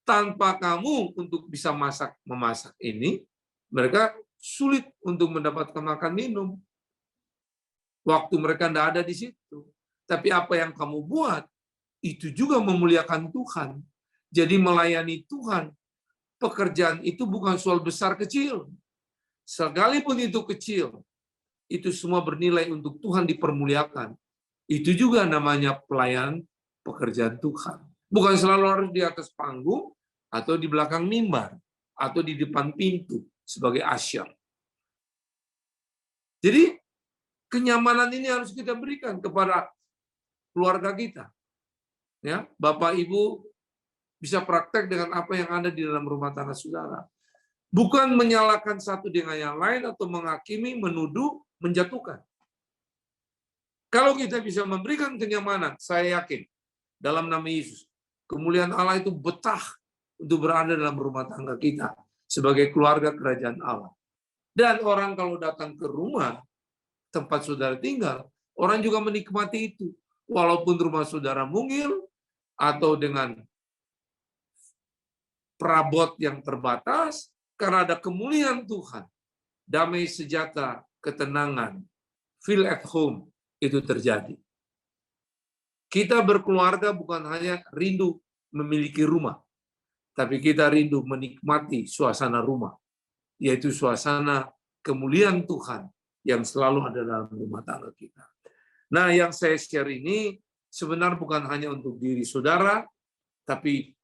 Tanpa kamu untuk bisa memasak ini, mereka sulit untuk mendapatkan makan minum. Waktu mereka tidak ada di situ. Tapi apa yang kamu buat, itu juga memuliakan Tuhan. Jadi melayani Tuhan, pekerjaan itu bukan soal besar kecil. Sekalipun itu kecil, itu semua bernilai untuk Tuhan dipermuliakan. Itu juga namanya pelayan pekerjaan Tuhan. Bukan selalu harus di atas panggung, atau di belakang mimbar, atau di depan pintu sebagai asyar. Jadi, kenyamanan ini harus kita berikan kepada keluarga kita. Ya, Bapak Ibu bisa praktek dengan apa yang ada di dalam rumah tangga saudara. Bukan menyalahkan satu dengan yang lain atau menghakimi, menuduh, menjatuhkan. Kalau kita bisa memberikan kenyamanan, saya yakin dalam nama Yesus, kemuliaan Allah itu betah untuk berada dalam rumah tangga kita sebagai keluarga kerajaan Allah. Dan orang kalau datang ke rumah tempat saudara tinggal, orang juga menikmati itu. Walaupun rumah saudara mungil atau dengan perabot yang terbatas, karena ada kemuliaan Tuhan, damai sejahtera, ketenangan, feel at home, itu terjadi. Kita berkeluarga bukan hanya rindu memiliki rumah, tapi kita rindu menikmati suasana rumah, yaitu suasana kemuliaan Tuhan yang selalu ada dalam rumah tangga kita. Nah, yang saya share ini sebenarnya bukan hanya untuk diri saudara, tapi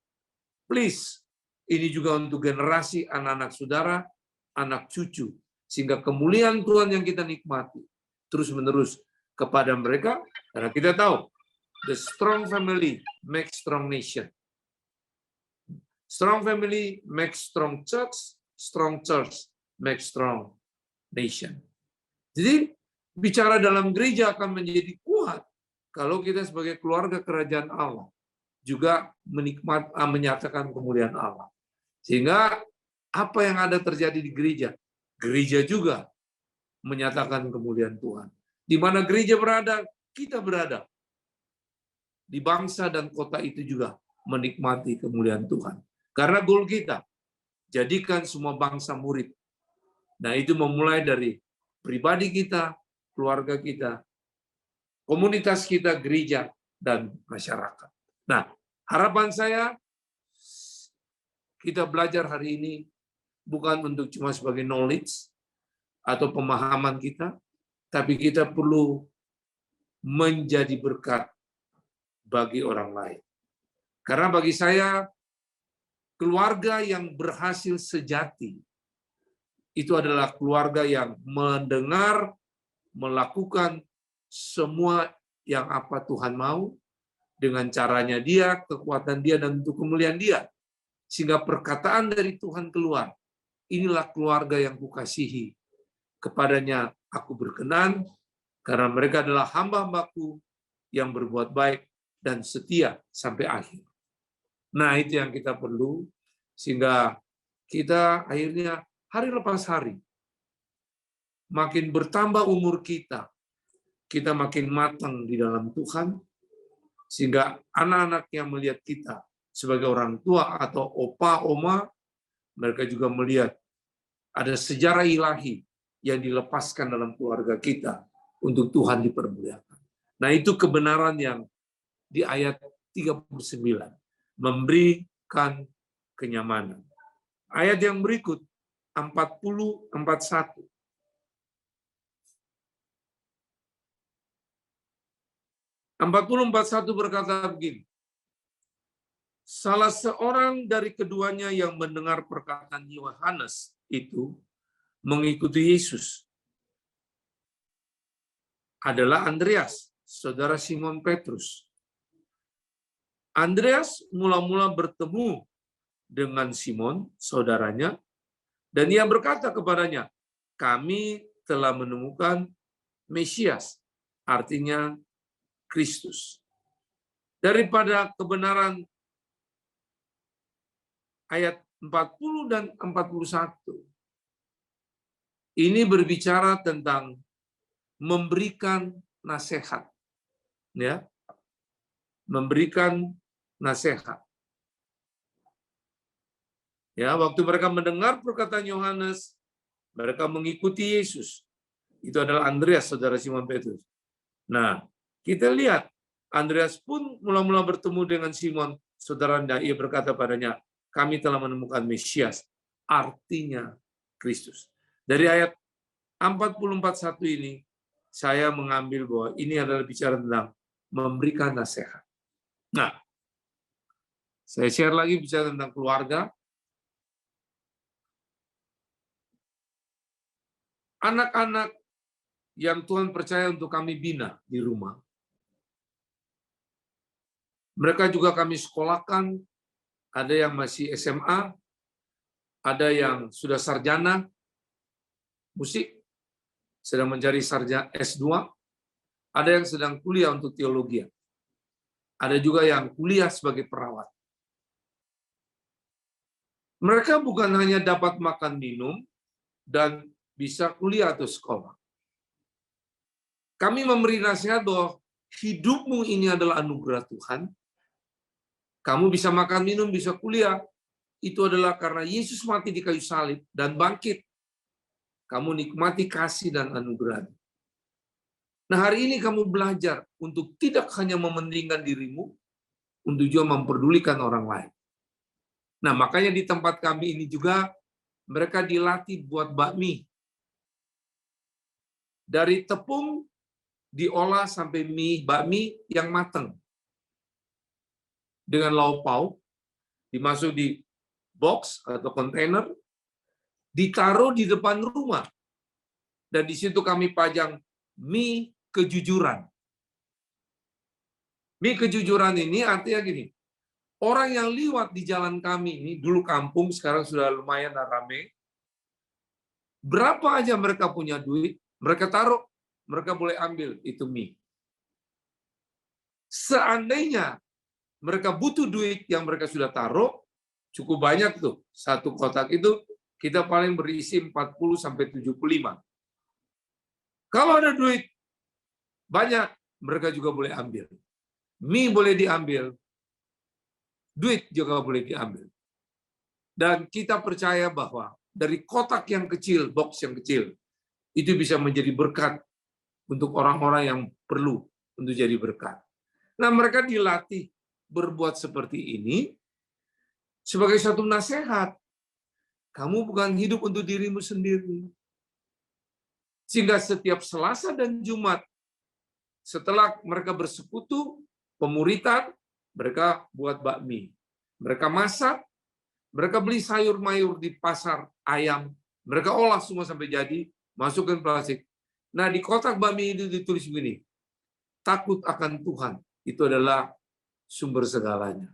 please, ini juga untuk generasi anak-anak saudara, anak cucu, sehingga kemuliaan Tuhan yang kita nikmati terus-menerus kepada mereka, karena kita tahu the strong family makes strong nation. Strong family makes strong church makes strong nation. Jadi bicara dalam gereja akan menjadi kuat kalau kita sebagai keluarga kerajaan Allah juga menyatakan kemuliaan Allah. Sehingga apa yang ada terjadi di gereja, gereja juga menyatakan kemuliaan Tuhan. Di mana gereja berada, kita berada. Di bangsa dan kota itu juga menikmati kemuliaan Tuhan. Karena goal kita, jadikan semua bangsa murid. Nah, itu memulai dari pribadi kita, keluarga kita, komunitas kita, gereja, dan masyarakat. Nah, harapan saya kita belajar hari ini bukan untuk cuma sebagai knowledge atau pemahaman kita, tapi kita perlu menjadi berkat bagi orang lain. Karena bagi saya, keluarga yang berhasil sejati itu adalah keluarga yang mendengar, melakukan semua yang apa Tuhan mau, dengan caranya dia, kekuatan dia, dan untuk kemuliaan dia. Sehingga perkataan dari Tuhan keluar, inilah keluarga yang kukasihi. Kepadanya aku berkenan, karena mereka adalah hamba-hambaku yang berbuat baik dan setia sampai akhir. Nah, itu yang kita perlu, sehingga kita akhirnya hari lepas hari, makin bertambah umur kita makin matang di dalam Tuhan, sehingga anak-anak yang melihat kita sebagai orang tua atau opa, oma, mereka juga melihat ada sejarah ilahi yang dilepaskan dalam keluarga kita untuk Tuhan dipermuliakan. Nah, itu kebenaran yang di ayat 39, memberikan kenyamanan. Ayat yang berikut, 40:41. berkata begini, salah seorang dari keduanya yang mendengar perkataan Yohanes itu mengikuti Yesus adalah Andreas, saudara Simon Petrus. Andreas mula-mula bertemu dengan Simon, saudaranya, dan ia berkata kepadanya, kami telah menemukan Mesias, artinya Kristus. Daripada kebenaran ayat 40 dan 41, ini berbicara tentang memberikan nasihat, ya, memberikan nasihat. Ya, waktu mereka mendengar perkataan Yohanes, mereka mengikuti Yesus. Itu adalah Andreas, saudara Simon Petrus. Nah, kita lihat Andreas pun mula-mula bertemu dengan Simon, saudaranya. Ia berkata padanya, kami telah menemukan Mesias, artinya Kristus. Dari ayat 40:41 ini, saya mengambil bahwa ini adalah bicara tentang memberikan nasihat. Nah, saya share lagi bicara tentang keluarga. Anak-anak yang Tuhan percaya untuk kami bina di rumah, mereka juga kami sekolahkan, ada yang masih SMA, ada yang sudah sarjana musik, sedang mencari sarjana S2, ada yang sedang kuliah untuk teologi, ada juga yang kuliah sebagai perawat. Mereka bukan hanya dapat makan minum dan bisa kuliah atau sekolah. Kami memberi nasihat bahwa hidupmu ini adalah anugerah Tuhan. Kamu bisa makan minum, bisa kuliah. Itu adalah karena Yesus mati di kayu salib dan bangkit. Kamu nikmati kasih dan anugerah. Nah, hari ini kamu belajar untuk tidak hanya mementingkan dirimu, untuk juga memperdulikan orang lain. Nah, makanya di tempat kami ini juga mereka dilatih buat bakmi. Dari tepung diolah sampai mie, bakmi yang matang. Dengan lauk pauk, dimasuk di box atau kontainer, ditaruh di depan rumah. Dan di situ kami pajang mie kejujuran. Mie kejujuran ini artinya gini, orang yang liwat di jalan kami ini, dulu kampung, sekarang sudah lumayan ramai, berapa aja mereka punya duit, mereka taruh, mereka boleh ambil itu mie. Seandainya mereka butuh duit yang mereka sudah taruh, cukup banyak tuh. Satu kotak itu kita paling berisi 40-75. Kalau ada duit banyak, mereka juga boleh ambil. Mie boleh diambil, duit juga boleh diambil. Dan kita percaya bahwa dari kotak yang kecil, box yang kecil, itu bisa menjadi berkat untuk orang-orang yang perlu untuk jadi berkat. Nah, mereka dilatih berbuat seperti ini sebagai satu nasihat. Kamu bukan hidup untuk dirimu sendiri. Sehingga setiap Selasa dan Jumat, setelah mereka bersekutu, pemuritan, mereka buat bakmi. Mereka masak, mereka beli sayur mayur di pasar ayam, mereka olah semua sampai jadi, masukkan plastik. Nah, di kotak bakmi itu ditulis begini, takut akan Tuhan, itu adalah sumber segalanya.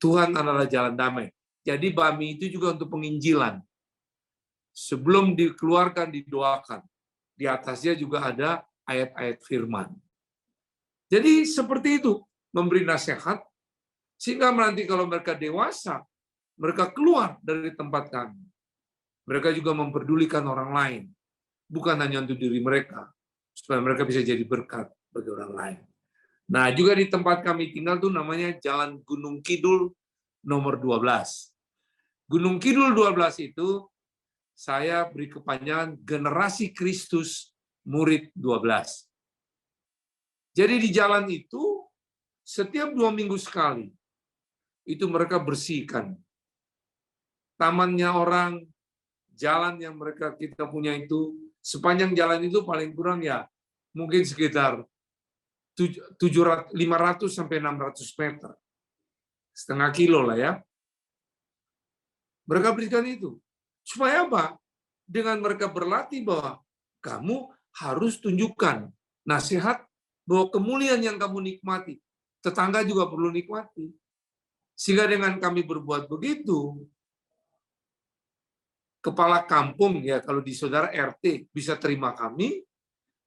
Tuhan adalah jalan damai. Jadi bakmi itu juga untuk penginjilan. Sebelum dikeluarkan, didoakan. Di atasnya juga ada ayat-ayat firman. Jadi seperti itu, memberi nasihat, sehingga nanti kalau mereka dewasa, mereka keluar dari tempat kami. Mereka juga memperdulikan orang lain, bukan hanya untuk diri mereka, supaya mereka bisa jadi berkat bagi orang lain. Nah, juga di tempat kami tinggal tuh namanya Jalan Gunung Kidul nomor 12. Gunung Kidul 12 itu saya beri kepanjangan Generasi Kristus Murid 12. Jadi di jalan itu setiap 2 minggu sekali itu mereka bersihkan tamannya orang, jalan yang kita punya itu, sepanjang jalan itu paling kurang ya mungkin sekitar 500 sampai 600 meter. Setengah kilo lah ya. Mereka berikan itu. Supaya apa? Dengan mereka berlatih bahwa kamu harus tunjukkan nasihat bahwa kemuliaan yang kamu nikmati, tetangga juga perlu nikmati. Sehingga dengan kami berbuat begitu, kepala kampung, ya kalau di saudara RT bisa terima kami,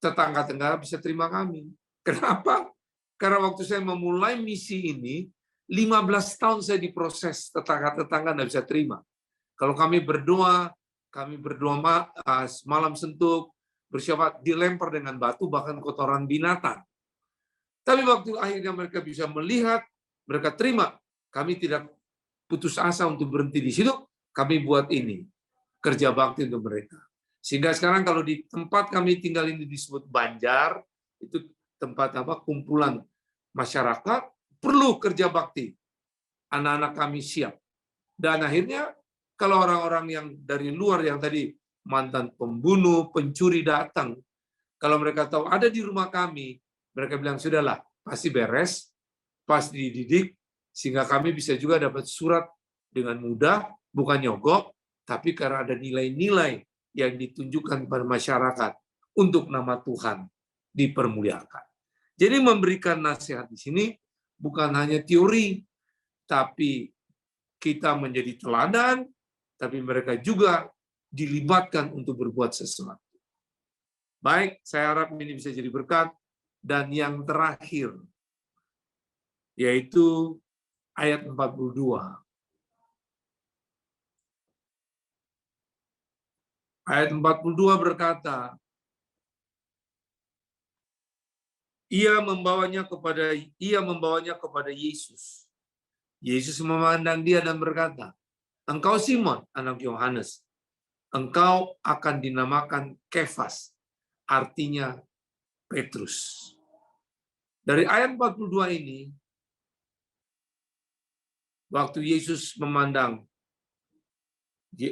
tetangga-tetangga bisa terima kami. Kenapa? Karena waktu saya memulai misi ini, 15 tahun saya diproses, tetangga-tetangga tidak bisa terima. Kalau kami berdoa malam sentuk, bersyafaat, dilempar dengan batu, bahkan kotoran binatang. Tapi waktu akhirnya mereka bisa melihat, mereka terima, kami tidak putus asa untuk berhenti di situ, kami buat ini, kerja bakti untuk mereka. Sehingga sekarang kalau di tempat kami tinggal ini disebut Banjar, itu tempat kumpulan masyarakat, perlu kerja bakti. Anak-anak kami siap. Dan akhirnya, kalau orang-orang yang dari luar yang tadi mantan pembunuh, pencuri datang, kalau mereka tahu ada di rumah kami, mereka bilang, sudahlah, pasti beres, pasti dididik, sehingga kami bisa juga dapat surat dengan mudah, bukan nyogok, tapi karena ada nilai-nilai yang ditunjukkan kepada masyarakat untuk nama Tuhan dipermuliakan. Jadi memberikan nasihat di sini bukan hanya teori, tapi kita menjadi teladan, tapi mereka juga dilibatkan untuk berbuat sesuatu. Baik, saya harap ini bisa jadi berkat. Dan yang terakhir, yaitu ayat 42. Ayat 42 berkata, ia membawanya kepada Yesus. Yesus memandang dia dan berkata, engkau Simon, anak Yohanes, engkau akan dinamakan Kefas, artinya Petrus. Dari ayat 42 ini, waktu Yesus memandang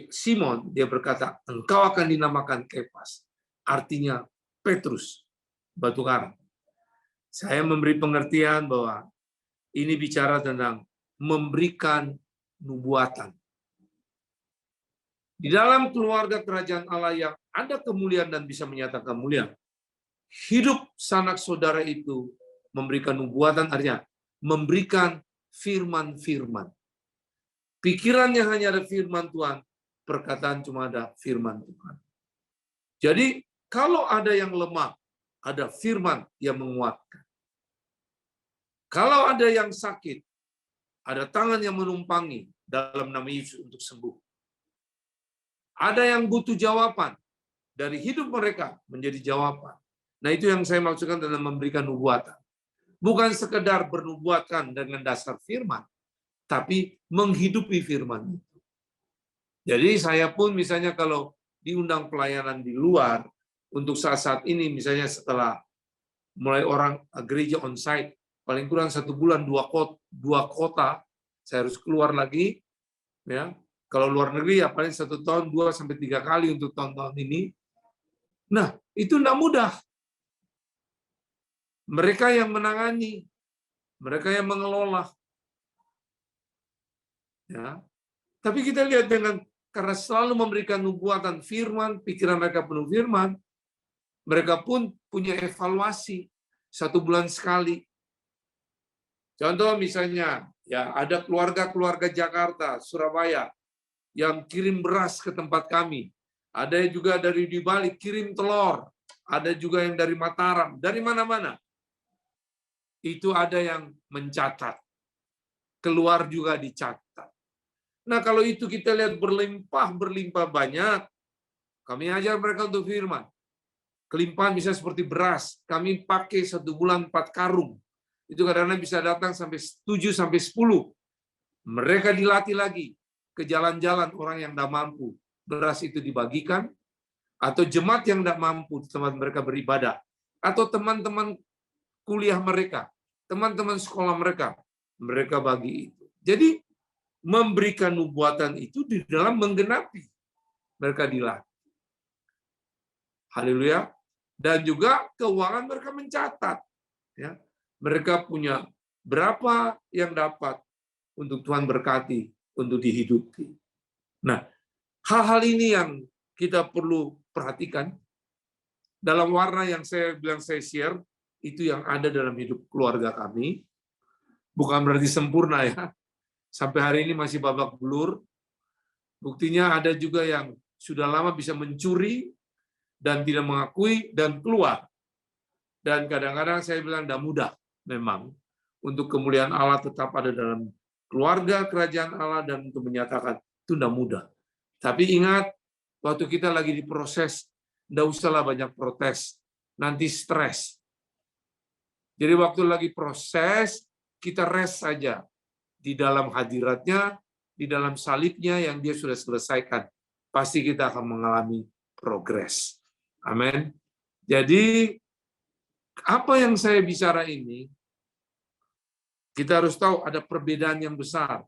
Simon, dia berkata, engkau akan dinamakan Kefas, artinya Petrus, batu karang. Saya memberi pengertian bahwa ini bicara tentang memberikan nubuatan. Di dalam keluarga kerajaan Allah yang ada kemuliaan dan bisa menyatakan kemuliaan, hidup sanak saudara itu memberikan nubuatan, artinya memberikan firman-firman. Pikirannya hanya ada firman Tuhan, perkataan cuma ada firman Tuhan. Jadi kalau ada yang lemah, ada firman yang menguatkan. Kalau ada yang sakit, ada tangan yang menumpangi dalam nama Yesus untuk sembuh. Ada yang butuh jawaban dari hidup mereka menjadi jawaban. Nah, itu yang saya maksudkan dalam memberikan nubuatan. Bukan sekedar bernubuatkan dengan dasar firman, tapi menghidupi firman itu. Jadi saya pun misalnya kalau diundang pelayanan di luar, untuk saat-saat ini, misalnya setelah mulai orang gereja on-site, paling kurang 1 bulan 2 kota, saya harus keluar lagi. Ya, kalau luar negeri ya paling 1 tahun 2 sampai 3 kali untuk tahun-tahun ini. Nah, itu tidak mudah. Mereka yang menangani, mereka yang mengelola. Ya. Tapi kita lihat karena selalu memberikan nubuatan firman, pikiran mereka penuh firman, mereka pun punya evaluasi 1 bulan sekali. Contoh misalnya, ya ada keluarga-keluarga Jakarta, Surabaya yang kirim beras ke tempat kami. Ada juga dari di Bali kirim telur. Ada juga yang dari Mataram, dari mana-mana. Itu ada yang mencatat. Keluar juga dicatat. Nah, kalau itu kita lihat berlimpah banyak, kami ajar mereka untuk firman. Kelimpahan bisa seperti beras, kami pakai 1 bulan 4 karung. Itu kadang-kadang bisa datang sampai 7 sampai 10. Mereka dilatih lagi ke jalan-jalan orang yang tidak mampu. Beras itu dibagikan, atau jemaat yang tidak mampu tempat mereka beribadah, atau teman-teman kuliah mereka, teman-teman sekolah mereka bagi itu. Jadi memberikan nubuatan itu di dalam menggenapi. Mereka dilatih. Haleluya. Dan juga keuangan mereka mencatat. Ya. Mereka punya berapa yang dapat untuk Tuhan berkati, untuk dihidupi. Nah, hal-hal ini yang kita perlu perhatikan dalam warna yang saya bilang saya share, itu yang ada dalam hidup keluarga kami. Bukan berarti sempurna ya. Sampai hari ini masih babak belur. Buktinya ada juga yang sudah lama bisa mencuri dan tidak mengakui dan keluar. Dan kadang-kadang saya bilang tidak mudah memang untuk kemuliaan Allah tetap ada dalam keluarga kerajaan Allah dan untuk menyatakan itu tidak mudah. Tapi ingat, waktu kita lagi diproses, tidak usahlah banyak protes, nanti stres. Jadi waktu lagi proses, kita rest saja di dalam hadiratnya, di dalam salibnya yang dia sudah selesaikan. Pasti kita akan mengalami progres. Amin. Jadi, apa yang saya bicara ini, kita harus tahu ada perbedaan yang besar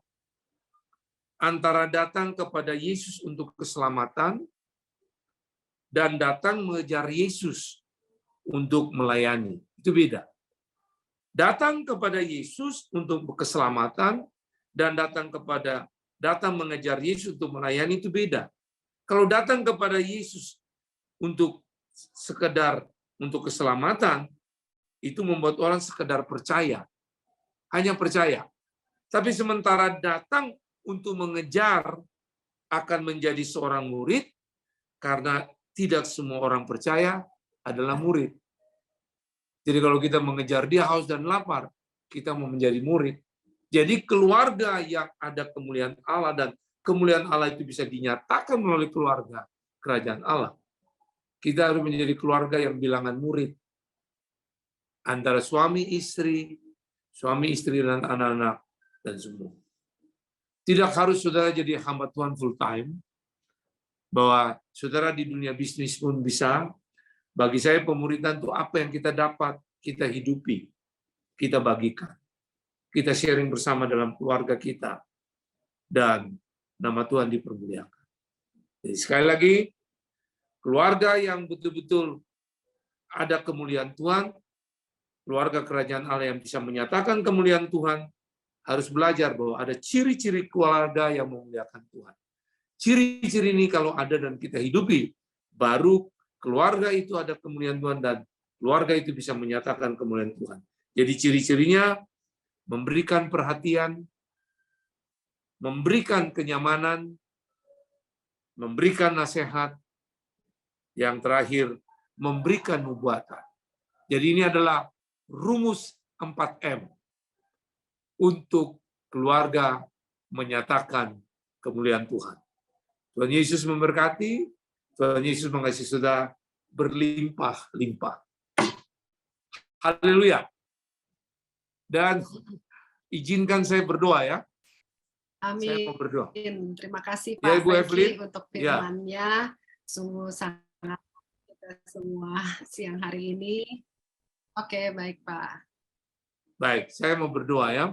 antara datang kepada Yesus untuk keselamatan dan datang mengejar Yesus untuk melayani. Itu beda. Datang kepada Yesus untuk keselamatan dan datang mengejar Yesus untuk melayani itu beda. Kalau datang kepada Yesus untuk sekedar untuk keselamatan, itu membuat orang sekedar percaya. Hanya percaya. Tapi sementara datang untuk mengejar akan menjadi seorang murid, karena tidak semua orang percaya adalah murid. Jadi kalau kita mengejar dia haus dan lapar, kita mau menjadi murid. Jadi keluarga yang ada kemuliaan Allah dan kemuliaan Allah itu bisa dinyatakan melalui keluarga kerajaan Allah. Kita harus menjadi keluarga yang bilangan murid. Antara suami istri dan anak-anak dan semua. Tidak harus saudara jadi hamba Tuhan full time. Bahwa saudara di dunia bisnis pun bisa. Bagi saya pemuridan itu apa yang kita dapat, kita hidupi, kita bagikan. Kita sharing bersama dalam keluarga kita. Dan nama Tuhan dipermuliakan. Jadi sekali lagi, keluarga yang betul-betul ada kemuliaan Tuhan, keluarga kerajaan Allah yang bisa menyatakan kemuliaan Tuhan, harus belajar bahwa ada ciri-ciri keluarga yang memuliakan Tuhan. Ciri-ciri ini kalau ada dan kita hidupi, baru keluarga itu ada kemuliaan Tuhan dan keluarga itu bisa menyatakan kemuliaan Tuhan. Jadi ciri-cirinya memberikan perhatian, memberikan kenyamanan, memberikan nasihat, yang terakhir memberikan nubuatan. Jadi ini adalah rumus 4M untuk keluarga menyatakan kemuliaan Tuhan. Tuhan Yesus memberkati, Tuhan Yesus mengasihi saudara berlimpah-limpah. Haleluya. Dan izinkan saya berdoa ya. Amin. Saya mau berdoa. Terima kasih Ya, Pak Ibu Franky Evelyn. untuk firman-Nya. Sungguh sangat kita semua siang hari ini. Oke, baik Pak. Baik, saya mau berdoa ya.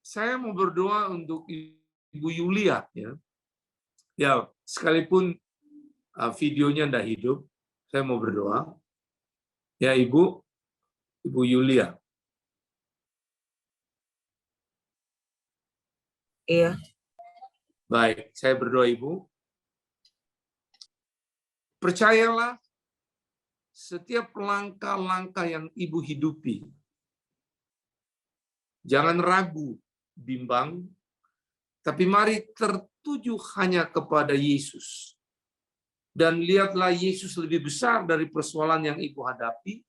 Saya mau berdoa untuk Ibu Yulia ya. Ya, sekalipun videonya tidak hidup, saya mau berdoa. Ya, Ibu Yulia. Iya. Baik, saya berdoa Ibu. Percayalah setiap langkah-langkah yang Ibu hidupi. Jangan ragu, bimbang, tapi mari tertuju hanya kepada Yesus. Dan lihatlah Yesus lebih besar dari persoalan yang Ibu hadapi.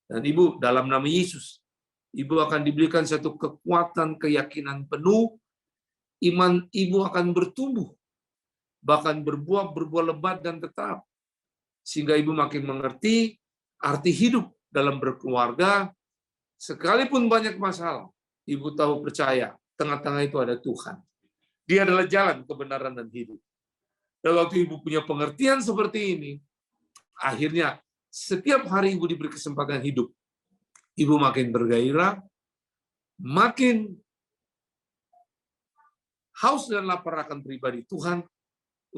Dan Ibu, dalam nama Yesus, Ibu akan diberikan satu kekuatan, keyakinan penuh, iman Ibu akan bertumbuh, bahkan berbuah lebat dan tetap. Sehingga Ibu makin mengerti arti hidup dalam berkeluarga, sekalipun banyak masalah, Ibu tahu percaya, tengah-tengah itu ada Tuhan. Dia adalah jalan, kebenaran, dan hidup. Dan waktu Ibu punya pengertian seperti ini, akhirnya setiap hari Ibu diberi kesempatan hidup, Ibu makin bergairah, makin haus dan lapar akan pribadi Tuhan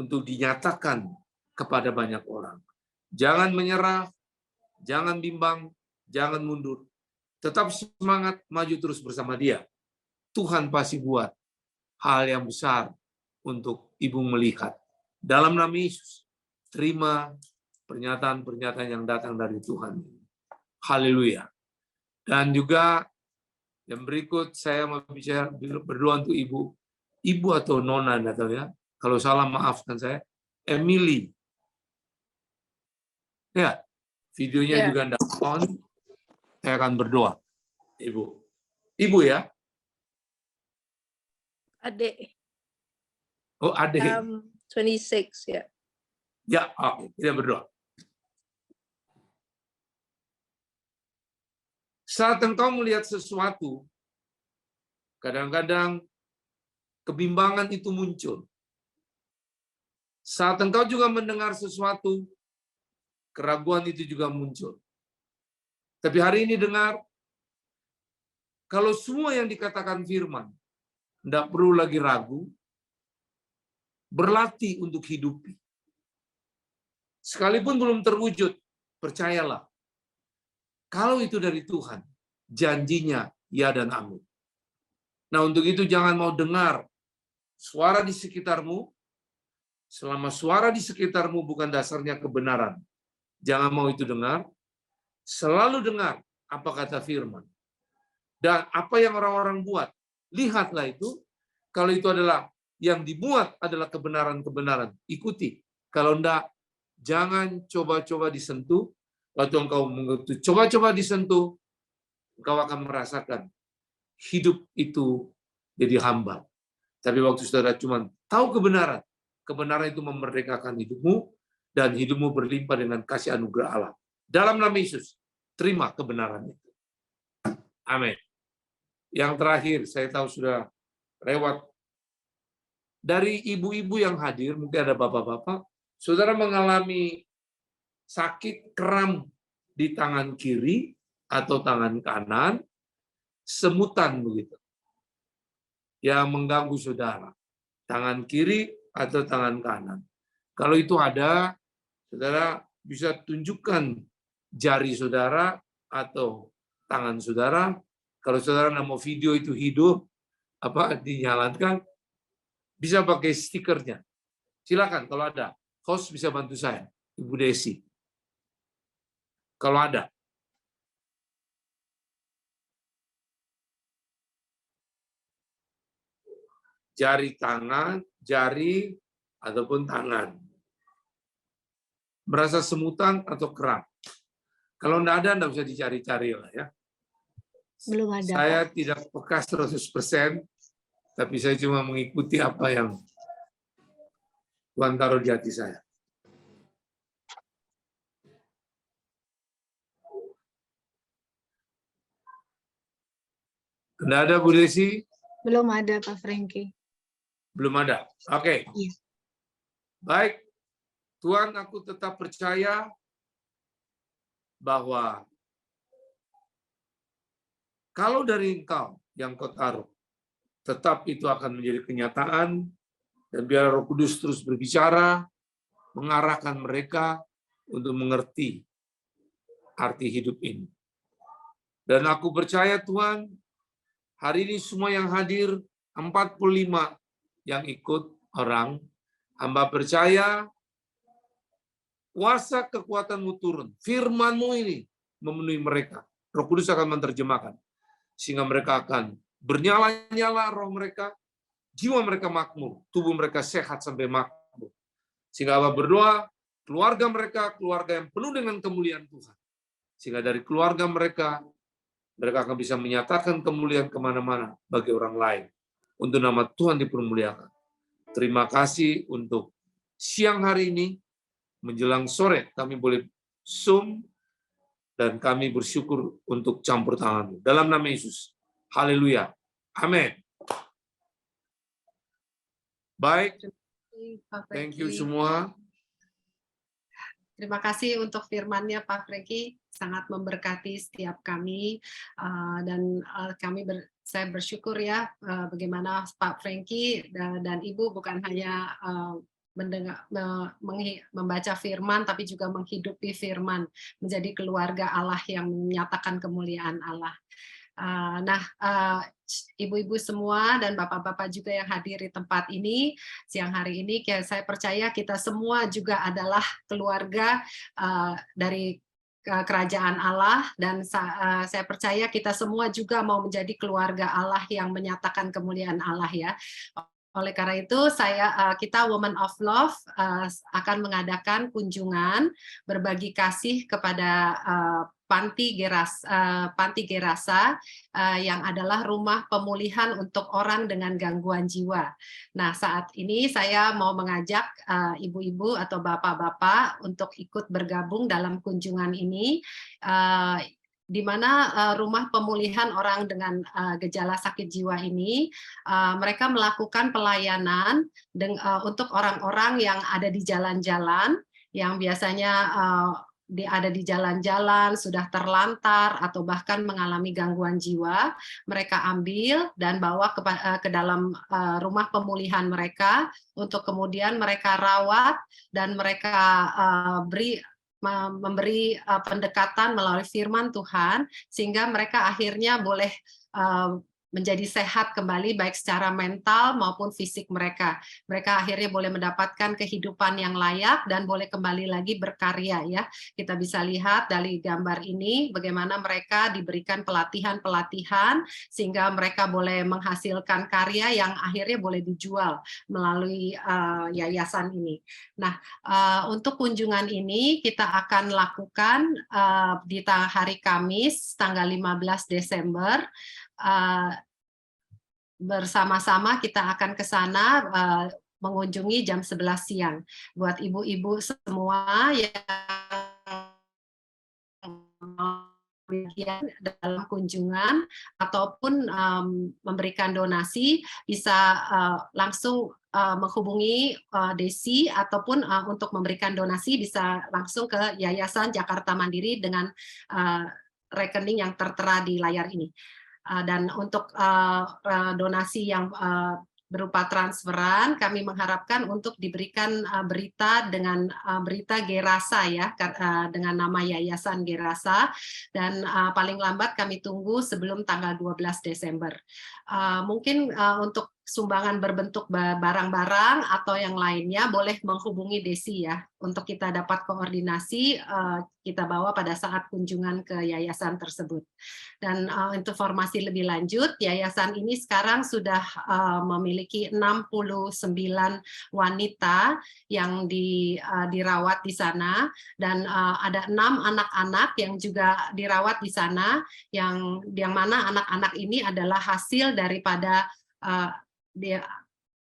untuk dinyatakan kepada banyak orang. Jangan menyerah, jangan bimbang, jangan mundur. Tetap semangat, maju terus bersama Dia. Tuhan pasti buat hal yang besar untuk Ibu melihat. Dalam nama Yesus, terima pernyataan-pernyataan yang datang dari Tuhan. Haleluya. Dan juga yang berikut saya mau berdoa untuk Ibu atau Nona, atau ya, kalau salah maafkan saya, Emily. Ya, videonya juga tidak on. Saya akan berdoa, Ibu ya. Adik. Oh, adik. 26 ya. Ya, oke, kita berdoa. Saat engkau melihat sesuatu, kadang-kadang kebimbangan itu muncul. Saat engkau juga mendengar sesuatu, keraguan itu juga muncul. Tapi hari ini dengar, kalau semua yang dikatakan firman, tidak perlu lagi ragu, berlatih untuk hidupi. Sekalipun belum terwujud, percayalah. Kalau itu dari Tuhan, janjinya ya dan amin. Nah, untuk itu jangan mau dengar suara di sekitarmu, selama suara di sekitarmu bukan dasarnya kebenaran. Jangan mau itu dengar, selalu dengar apa kata firman. Dan apa yang orang-orang buat, lihatlah itu, kalau itu adalah yang dibuat adalah kebenaran-kebenaran, ikuti. Kalau enggak, jangan coba-coba disentuh. Waktu engkau mengerti, coba-coba disentuh, engkau akan merasakan hidup itu jadi hamba. Tapi waktu saudara cuma tahu kebenaran, kebenaran itu memerdekakan hidupmu, dan hidupmu berlimpah dengan kasih anugerah Allah. Dalam nama Yesus, terima kebenaran itu. Amin. Yang terakhir, saya tahu sudah lewat. Dari ibu-ibu yang hadir, mungkin ada bapak-bapak, saudara mengalami sakit kram di tangan kiri atau tangan kanan, semutan begitu, yang mengganggu saudara, tangan kiri atau tangan kanan. Kalau itu ada, saudara bisa tunjukkan jari saudara atau tangan saudara. Kalau saudara mau video itu hidup, dinyalakan, bisa pakai stikernya. Silakan kalau ada. Host bisa bantu saya, Ibu Desi. Kalau ada. Jari tangan, jari ataupun tangan. Merasa semutan atau kram. Kalau enggak ada, enggak bisa dicari-cari lah ya. Belum ada. Saya tidak peka 100%, tapi saya cuma mengikuti apa yang Tuhan taruh di hati saya. Enggak ada, Bu Desi? Belum ada, Pak Franky. Belum ada. Oke. Iya. Baik, Tuhan, aku tetap percaya bahwa kalau dari Engkau yang Kau taruh, tetap itu akan menjadi kenyataan, dan biar Roh Kudus terus berbicara, mengarahkan mereka untuk mengerti arti hidup ini. Dan aku percaya Tuhan, hari ini semua yang hadir, 45 yang ikut orang, hamba percaya kuasa kekuatan-Mu turun, firman-Mu ini memenuhi mereka. Roh Kudus akan menerjemahkan, sehingga mereka akan bernyala-nyala roh mereka, jiwa mereka makmur, tubuh mereka sehat sampai makmur. Sehingga Allah berdoa, keluarga mereka, keluarga yang penuh dengan kemuliaan Tuhan. Sehingga dari keluarga mereka akan bisa menyatakan kemuliaan kemana-mana bagi orang lain. Untuk nama Tuhan dipermuliakan. Terima kasih untuk siang hari ini, menjelang sore kami boleh Zoom, dan kami bersyukur untuk campur tangan. Dalam nama Yesus. Haleluya. Amin. Baik, thank you semua. Terima kasih untuk firman-Nya Pak Franky, sangat memberkati setiap kami, dan saya bersyukur ya bagaimana Pak Franky dan Ibu bukan hanya membaca firman, tapi juga menghidupi firman, menjadi keluarga Allah yang menyatakan kemuliaan Allah. Ibu-ibu semua dan bapak-bapak juga yang hadir di tempat ini siang hari ini, saya percaya kita semua juga adalah keluarga dari kerajaan Allah, dan saya percaya kita semua juga mau menjadi keluarga Allah yang menyatakan kemuliaan Allah ya. Oleh karena itu kita Women of Love akan mengadakan kunjungan berbagi kasih kepada Panti Gerasa yang adalah rumah pemulihan untuk orang dengan gangguan jiwa. Nah, saat ini saya mau mengajak ibu-ibu atau bapak-bapak untuk ikut bergabung dalam kunjungan ini, di mana rumah pemulihan orang dengan gejala sakit jiwa ini, mereka melakukan pelayanan untuk orang-orang yang ada di jalan-jalan, yang biasanya ada di jalan-jalan, sudah terlantar, atau bahkan mengalami gangguan jiwa. Mereka ambil dan bawa ke dalam rumah pemulihan mereka, untuk kemudian mereka rawat, dan mereka memberi pendekatan melalui firman Tuhan, sehingga mereka akhirnya boleh menjadi sehat kembali, baik secara mental maupun fisik mereka. Mereka akhirnya boleh mendapatkan kehidupan yang layak dan boleh kembali lagi berkarya ya. Kita bisa lihat dari gambar ini bagaimana mereka diberikan pelatihan-pelatihan sehingga mereka boleh menghasilkan karya yang akhirnya boleh dijual melalui yayasan ini. Nah, untuk kunjungan ini kita akan lakukan di hari Kamis tanggal 15 Desember. Bersama-sama kita akan ke sana mengunjungi jam 11 siang. Buat ibu-ibu semua yang dalam kunjungan ataupun memberikan donasi, bisa langsung menghubungi Desi, ataupun untuk memberikan donasi bisa langsung ke Yayasan Jakarta Mandiri dengan rekening yang tertera di layar ini. Dan untuk donasi yang berupa transferan, kami mengharapkan untuk diberikan berita dengan berita Gerasa ya, dengan nama Yayasan Gerasa, dan paling lambat kami tunggu sebelum tanggal 12 Desember. Mungkin untuk sumbangan berbentuk barang-barang atau yang lainnya boleh menghubungi Desi ya, untuk kita dapat koordinasi kita bawa pada saat kunjungan ke yayasan tersebut. Dan untuk informasi lebih lanjut, yayasan ini sekarang sudah memiliki 69 wanita yang dirawat di sana, dan ada 6 anak-anak yang juga dirawat di sana, yang mana anak-anak ini adalah hasil daripada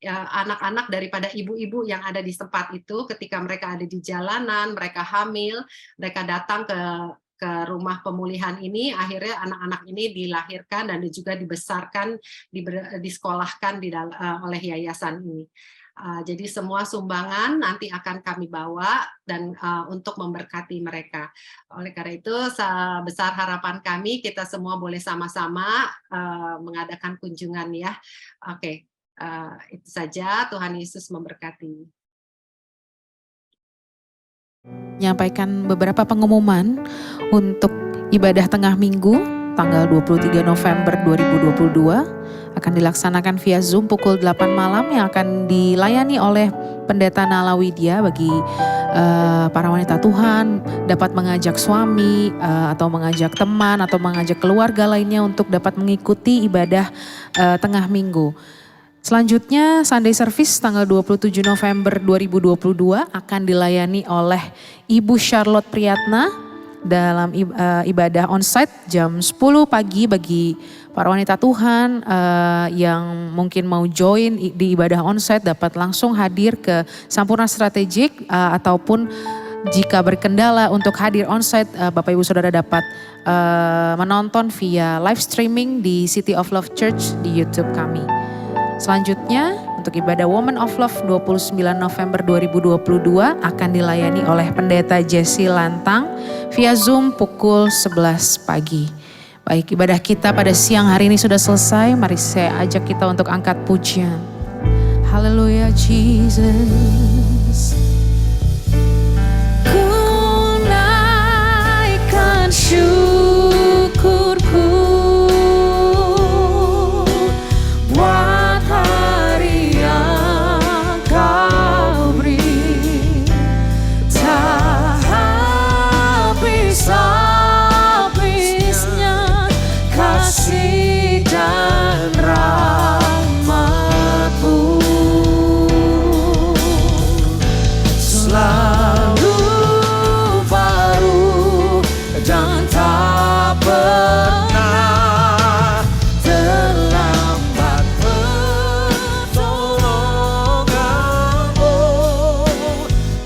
anak-anak daripada ibu-ibu yang ada di tempat itu. Ketika mereka ada di jalanan, mereka hamil, mereka datang ke rumah pemulihan ini, akhirnya anak-anak ini dilahirkan dan juga dibesarkan, disekolahkan oleh yayasan ini. Jadi semua sumbangan nanti akan kami bawa dan untuk memberkati mereka. Oleh karena itu besar harapan kami kita semua boleh sama-sama mengadakan kunjungan ya. Oke, itu saja. Tuhan Yesus memberkati. Menyampaikan beberapa pengumuman untuk ibadah tengah minggu tanggal 23 November 2022 akan dilaksanakan via Zoom pukul 8 malam yang akan dilayani oleh Pendeta Nala Widya bagi para wanita Tuhan dapat mengajak suami atau mengajak teman atau mengajak keluarga lainnya untuk dapat mengikuti ibadah tengah minggu. Selanjutnya Sunday Service tanggal 27 November 2022 akan dilayani oleh Ibu Charlotte Priyatna dalam ibadah onsite jam 10 pagi bagi para wanita Tuhan yang mungkin mau join di ibadah onsite dapat langsung hadir ke Sampurna Strategik ataupun jika berkendala untuk hadir onsite Bapak Ibu Saudara dapat menonton via live streaming di City of Love Church di YouTube kami. Selanjutnya untuk ibadah Woman of Love 29 November 2022 akan dilayani oleh Pendeta Jesse Lantang via Zoom pukul 11 pagi. Baik, ibadah kita pada siang hari ini sudah selesai. Mari saya ajak kita untuk angkat pujian. Haleluya Jesus. Ku naikkan syukurku buat hari yang kau beri, tak habis-habisnya kasih dan rahmat-Mu selalu baru dan tak pernah terlambat pertolongan-Mu,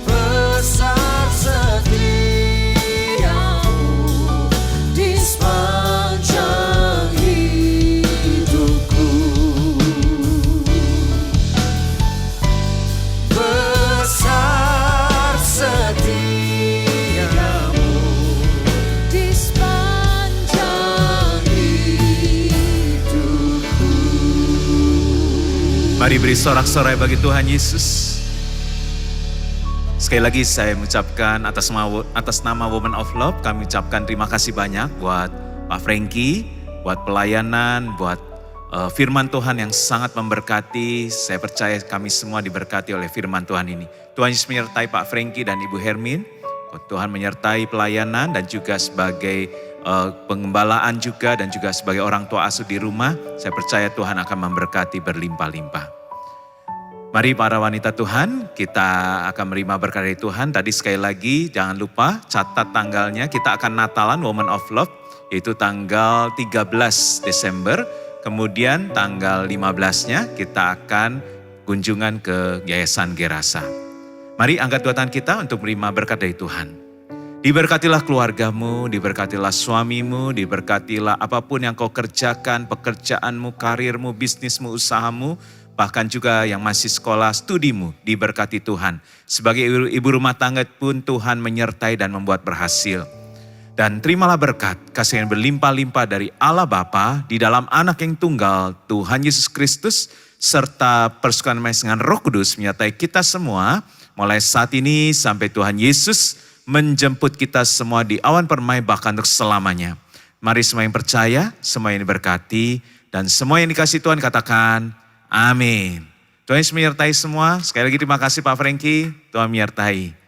besar setiamu di sepanjang hidupku, besar setiamu di sepanjang hidupku. Mari beri sorak-sorai bagi Tuhan Yesus. Sekali lagi saya mengucapkan atas nama Woman of Love, kami ucapkan terima kasih banyak buat Pak Frankie, buat pelayanan, buat firman Tuhan yang sangat memberkati. Saya percaya kami semua diberkati oleh firman Tuhan ini. Tuhan Yesus menyertai Pak Frankie dan Ibu Hermin. Tuhan menyertai pelayanan dan juga sebagai pengembalaan juga dan juga sebagai orang tua asuh di rumah. Saya percaya Tuhan akan memberkati berlimpah-limpah. Mari para wanita Tuhan, kita akan menerima berkat dari Tuhan. Tadi sekali lagi jangan lupa catat tanggalnya, kita akan Natalan Woman of Love, yaitu tanggal 13 Desember. Kemudian tanggal 15-nya kita akan kunjungan ke Yayasan Gerasa. Mari angkat dua tangan kita untuk menerima berkat dari Tuhan. Diberkatilah keluargamu, diberkatilah suamimu, diberkatilah apapun yang kau kerjakan, pekerjaanmu, karirmu, bisnismu, usahamu, bahkan juga yang masih sekolah studimu, diberkati Tuhan. Sebagai ibu rumah tangga pun Tuhan menyertai dan membuat berhasil. Dan terimalah berkat, kasih yang berlimpah-limpah dari Allah Bapa di dalam Anak yang tunggal, Tuhan Yesus Kristus, serta persekutuan dengan Roh Kudus menyertai kita semua, mulai saat ini sampai Tuhan Yesus menjemput kita semua di awan permai bahkan untuk selamanya. Mari semua yang percaya, semua yang diberkati, dan semua yang dikasih Tuhan katakan, amin. Tuhan Yesus menyertai semua. Sekali lagi terima kasih Pak Frankie. Tuhan menyertai.